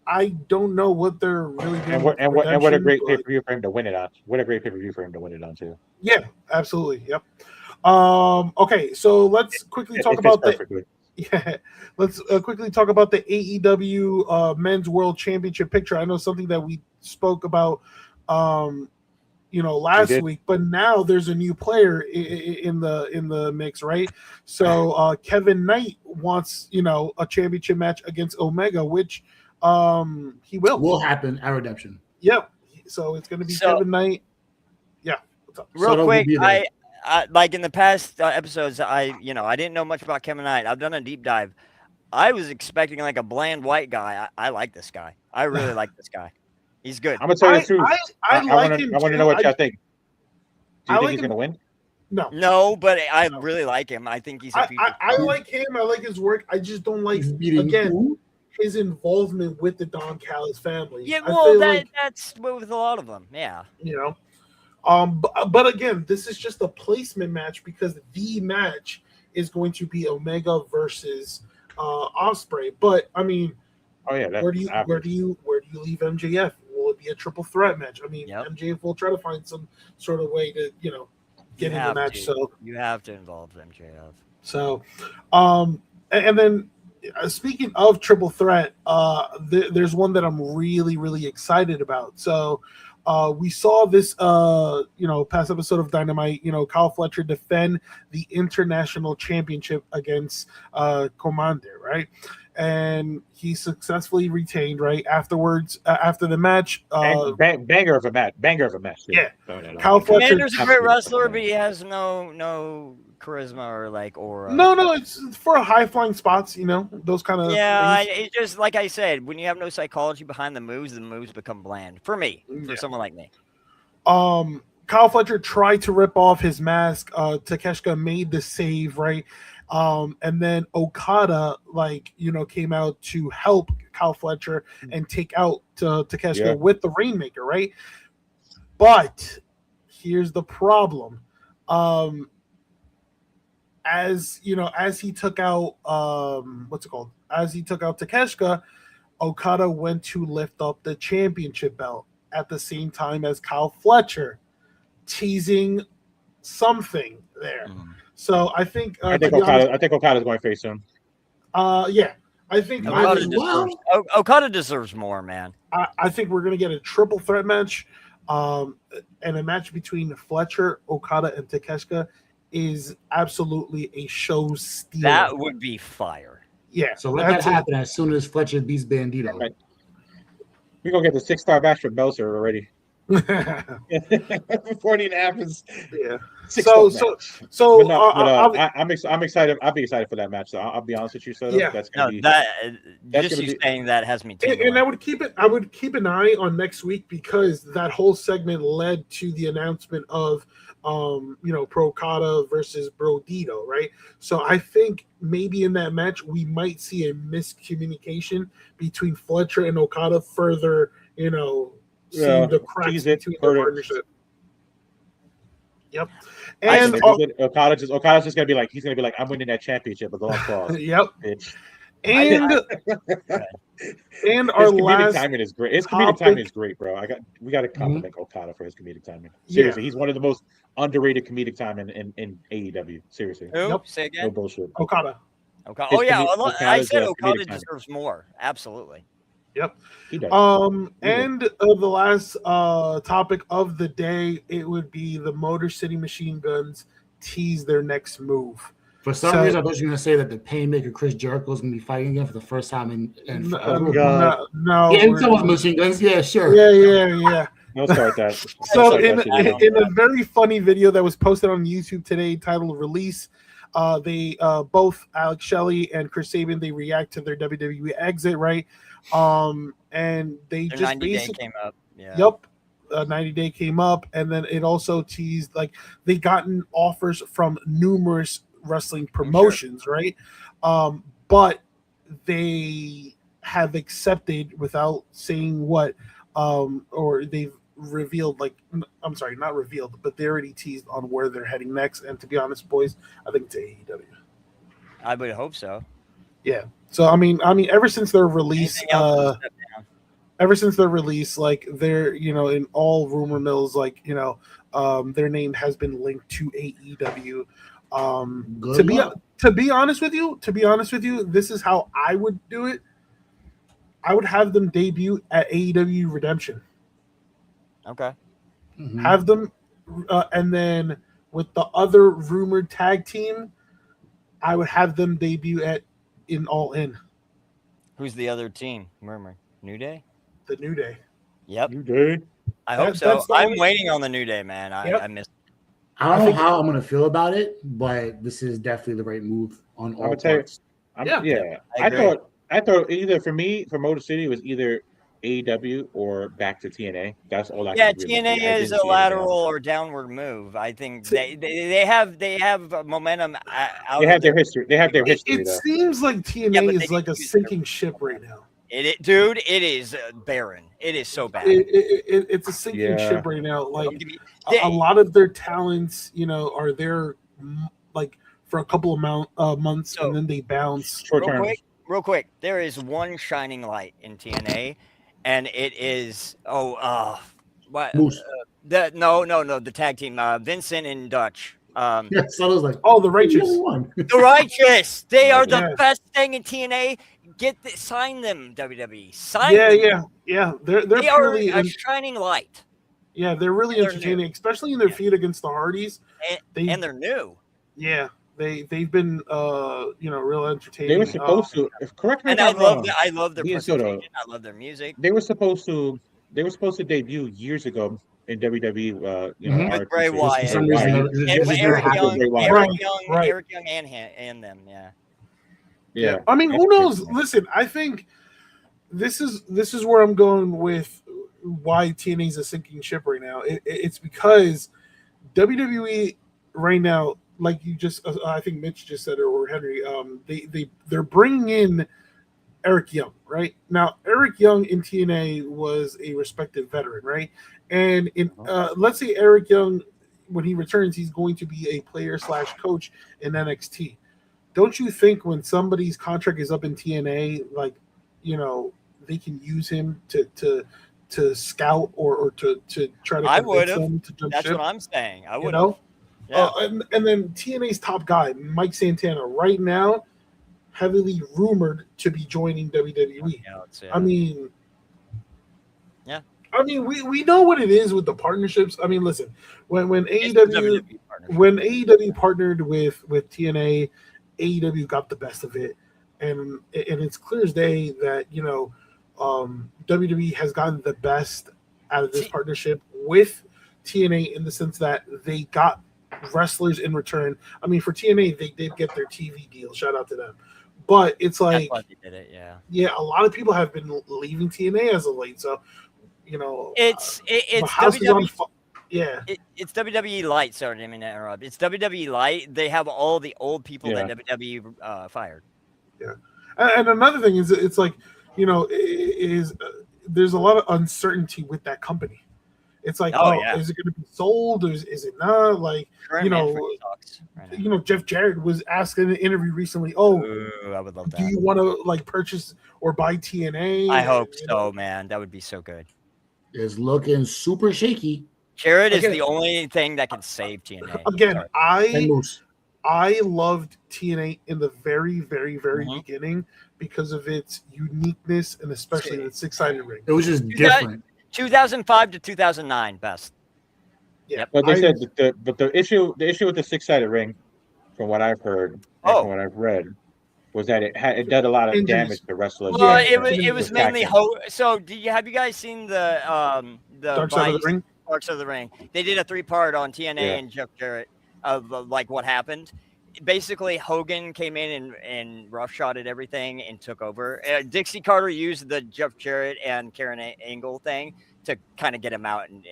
I don't know what they're really doing. And what a great pay-per-view for him to win it on. What a great pay-per-view for him to win it on too. Yeah, absolutely. Yep. Okay, so let's quickly talk about let's quickly talk about the AEW Men's World Championship picture. I know something that we spoke about last week, but now there's a new player in the mix, right? So Kevin Knight wants a championship match against Omega, which he will happen at Redemption. Yep. So it's going to be Kevin Knight. Yeah. Real quick, I like in the past episodes, I didn't know much about Kevin Knight. I've done a deep dive. I was expecting like a bland white guy. I like this guy. I really like this guy. He's good. I'm gonna tell you the truth. I want to know what y'all think. Do you think he's gonna win? No, but I really like him. I think he's. I like him. I like his work. I just don't like his involvement with the Don Callis family. Yeah, well, that's with a lot of them. Yeah, but again, this is just a placement match because the match is going to be Omega versus Ospreay. But I mean, where do you leave MJF? Will it be a triple threat match? I mean, MJF will try to find some sort of way to get in the match. So you have to involve MJF. So, and then. Speaking of triple threat, there's one that I'm really, really excited about. So we saw this, past episode of Dynamite, Kyle Fletcher defend the international championship against Commander, right? And he successfully retained, right? Afterwards, after the match. Banger of a match. Yeah. Kyle Fletcher. Commander's a great wrestler, but he has no charisma or aura. No, it's for high flying spots, those kind of things. It's just like I said, when you have no psychology behind the moves become bland for me, for someone like me. Kyle Fletcher tried to rip off his mask. Takeshita made the save, right? And then Okada came out to help Kyle Fletcher and take out Takeshita with the Rainmaker, right? But here's the problem. As he took out as he took out Takeshita, Okada went to lift up the championship belt at the same time as Kyle Fletcher, teasing something there. So I think Okada's going face soon. I think Okada deserves more, man. I think we're gonna get a triple threat match, and a match between Fletcher, Okada, and Takeshita is absolutely a show stealer. That would be fire. Yeah. So let that happen as soon as Fletcher beats Bandito. Right. We're gonna get the 6-star match for Meltzer already. Before it even happens. Yeah. I'm excited. I'll be excited for that match. So I'll be honest with you. So saying that has me. And I would keep an eye on next week because that whole segment led to the announcement of Pro Okada versus Bro Dito, right? So I think maybe in that match we might see a miscommunication between Fletcher and Okada, further, seeing the cracks between the partnership. Yep. And Okada's just gonna be like, I'm winning that championship with long claws. Yep. Bitch. And our comedic timing is great. His comedic timing is great, bro. We got to compliment Okada for his comedic timing. Seriously, he's one of the most underrated comedic timing in AEW. Seriously. Say again. No bullshit. Okada. Oh yeah, I said Okada deserves more. Absolutely. Yep. He does. And the last topic of the day, it would be the Motor City Machine Guns tease their next move. For some reason, I thought you were going to say that the Painmaker Chris Jericho is going to be fighting again for the first time in no. Yeah, and some of the Machine Guns. Yeah, sure. Yeah. Don't start that. So in a very funny video that was posted on YouTube today titled Release, they both Alex Shelley and Chris Sabin, they react to their WWE exit, right? And they their just 90-day came up. Yeah. Yep. 90-day came up, and then it also teased like they gotten offers from numerous wrestling promotions, right? But they have accepted without saying what, or they've revealed, like, I'm sorry, not revealed, but they already teased on where they're heading next. And to be honest, boys, I think it's AEW. I would hope so. Yeah. So I mean, ever since their release, Anything else is a step down. ever since their release, like they're, in all rumor mills, like, their name has been linked to AEW. To be honest with you, this is how I would do it. I would have them debut at AEW Redemption. Okay. Mhm. Have them, and then with the other rumored tag team, I would have them debut in All In, Who's the other team? Murmur. New Day? the New Day. Yep. New Day. I hope so. That's the I'm only- waiting on the New Day, man. Yep. I miss. I don't I know think- how I'm gonna feel about it, but this is definitely the right move on all would tell you- parts. Yeah. I agree. I thought either for me, for Motor City, it was either AEW or back to TNA. That's all I Yeah, could really see. I TNA didn't is see a anything lateral else. or downward move. I think they have momentum out. They of have their history. They have their history, It though. seems like Yeah, TNA but they is like a need to use their- sinking ship right now. Dude, it is barren. It is so bad. It's a sinking Yeah. ship right now. Like Don't give me- a lot of their talents, are there like for a couple of months, So- and then they bounce. Short term. real quick. There is one shining light in TNA, and it is what? Moose. The tag team, Vincent and Dutch. Yeah, so I was like, Oh, the Righteous. one. The Righteous. They are the Yeah. best thing in TNA. Sign them, WWE. Sign them. Yeah. They're They are purely, a shining light, they're really they're entertaining, especially in their Yeah. feud against the Hardys. and they're new. Yeah, they've been real entertaining. They were supposed to. Correct me And if I I'm love wrong. I love their Ian Soto. presentation. I love their music. They were supposed to. They were supposed to debut years ago in WWE. Mhm. With Bray RTC. Wyatt. For some reason, Wyatt. this And is never Eric happened. Young, Bray Wyatt. Right. Eric Young, and them. Yeah. Yeah. I mean, who knows? Listen, I think this is where I'm going with why TNA is a sinking ship right now. It's because WWE right now, like you just, I think Mitch just said it, or Henry, they're bringing in Eric Young, right? Now, Eric Young in TNA was a respected veteran, right? And in let's say Eric Young, when he returns, he's going to be a player/coach in NXT. Don't you think when somebody's contract is up in TNA, like, they can use him to scout or to try to I convince would've. them to jump That's ship? what I'm saying. I You would. know? Yeah. And then TNA's top guy, Mike Santana, right now, heavily rumored to be joining WWE. I mean, Yeah. I mean, we know what it is with the partnerships. I mean, listen, when It's the AEW WWE partnership. when AEW partnered with TNA, AEW got the best of it, and it's clear as day that WWE has gotten the best out of this See- partnership with TNA in the sense that they got wrestlers in return. I mean, for TNA, they did get their TV deal. Shout out to them. But it's That's like, why they did it. Yeah. a lot of people have been leaving TNA as of late. So, It's the house is on WWE. yeah. It's WWE Light. Sorry, I didn't mean to interrupt. It's WWE Light. They have all the old people Yeah. that WWE fired. And another thing is, it's like, there's a lot of uncertainty with that company. It's like, Oh, yeah. is it going to be sold or is it not? Like, Current management sucks right now. Jeff Jarrett was asked in an interview recently, "Oh, Ooh, I would love do that. you want to like purchase or buy TNA?" I hope You know? so, man. That would be so good. Is looking super shaky. Jarrett is Again- the only thing that can save TNA. Again, Sorry. And Moose. I loved TNA in the very, very, very Mhm. beginning because of its uniqueness and especially the 6-sided ring. It was just Yeah. different. 2005 to 2009, best. Yeah, But they I- said that the issue with the 6-sided ring, from what I've heard and Oh. from what I've read, was that it did a lot of Injuries. damage to wrestlers. Well, Yeah, it was mainly so. Have you guys seen the Dark Side of the Vice Ring. Dark Side of the Ring? They did a 3-part on TNA Yeah. and Jeff Jarrett of like what happened. Basically, Hogan came in and roughshotted everything and took over. Dixie Carter used the Jeff Jarrett and Karen Angle thing to kind of get him out and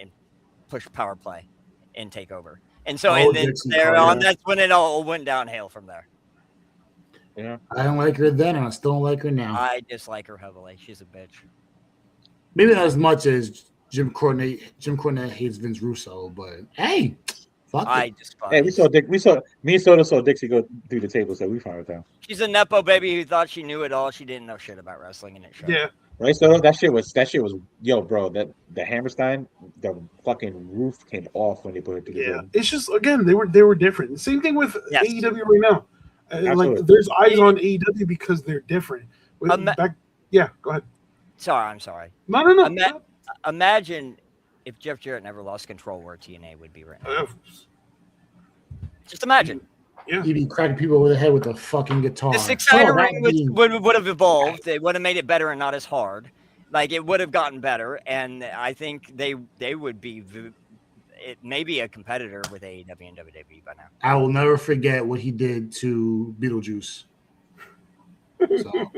push power play and take over. And so, Oh, and then Dixie there Carter. on, that's when it all went downhill from there. Yeah. I don't like her then, and I still don't like her now. I dislike her heavily. She's a bitch. Maybe not as much as Jim Cornette. Jim Cornette hates Vince Russo, but hey, fuck I it. despise. Hey, me and Soda saw Dixie go through the table, so we fine with that. She's a nepo baby who thought she knew it all. She didn't know shit about wrestling, and it showed. Yeah. Right, Soda? That shit was yo, bro. That the Hammerstein, the fucking roof came off when they put it together. Yeah. It's just again they were different. Same thing with Yes. AEW right now. Like Absolutely. there's eyes on AEW because they're different. Yeah, go ahead. I'm sorry. No. Imagine if Jeff Jarrett never lost control where TNA would be right now. Just imagine. Yeah. You'd be cracking people over the head with a fucking guitar. The six-sided ring that would have evolved. It would have made it better and not as hard. Like, it would have gotten better, and I think they would be maybe a competitor with AEW and WWE by now. I will never forget what he did to Beetlejuice. So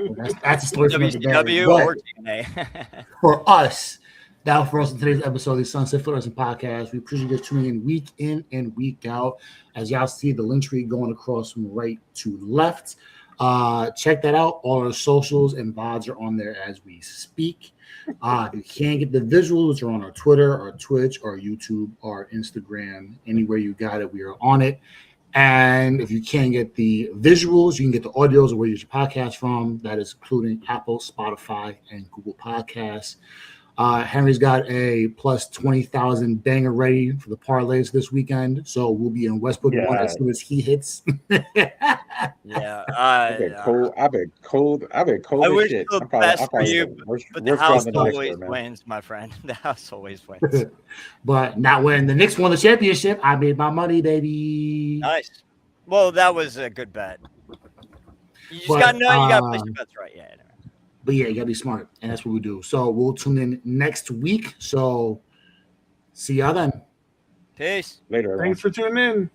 that's a story for another day. WCW or TNA. For us, that for us in today's episode of the Sunset Foot Wrestling Podcast. We appreciate you guys tuning in and week out. As y'all see the link tree going across from right to left. Check that out. All our socials and VODs are on there as we speak. If you can't get the visuals, are on our Twitter, our Twitch, our YouTube, our Instagram. Anywhere you got it, we are on it. And if you can't get the visuals, you can get the audios or where you get your podcast from. That is including Apple, Spotify, and Google Podcasts. Henry's got a plus 20,000 banger ready for the parlays this weekend. So we'll be in Westwood one as soon as he hits. Yeah. I've been cold. I wish the best for you, but the house always wins, my friend. The house always wins. But not when the Knicks won the championship. I made my money, baby. Nice. Well, that was a good bet. You just got to know you got to place your bets right. Yeah. But yeah, you gotta be smart, and that's what we do. So we'll tune in next week. So see y'all then. Peace. Later, everyone. Thanks for tuning in.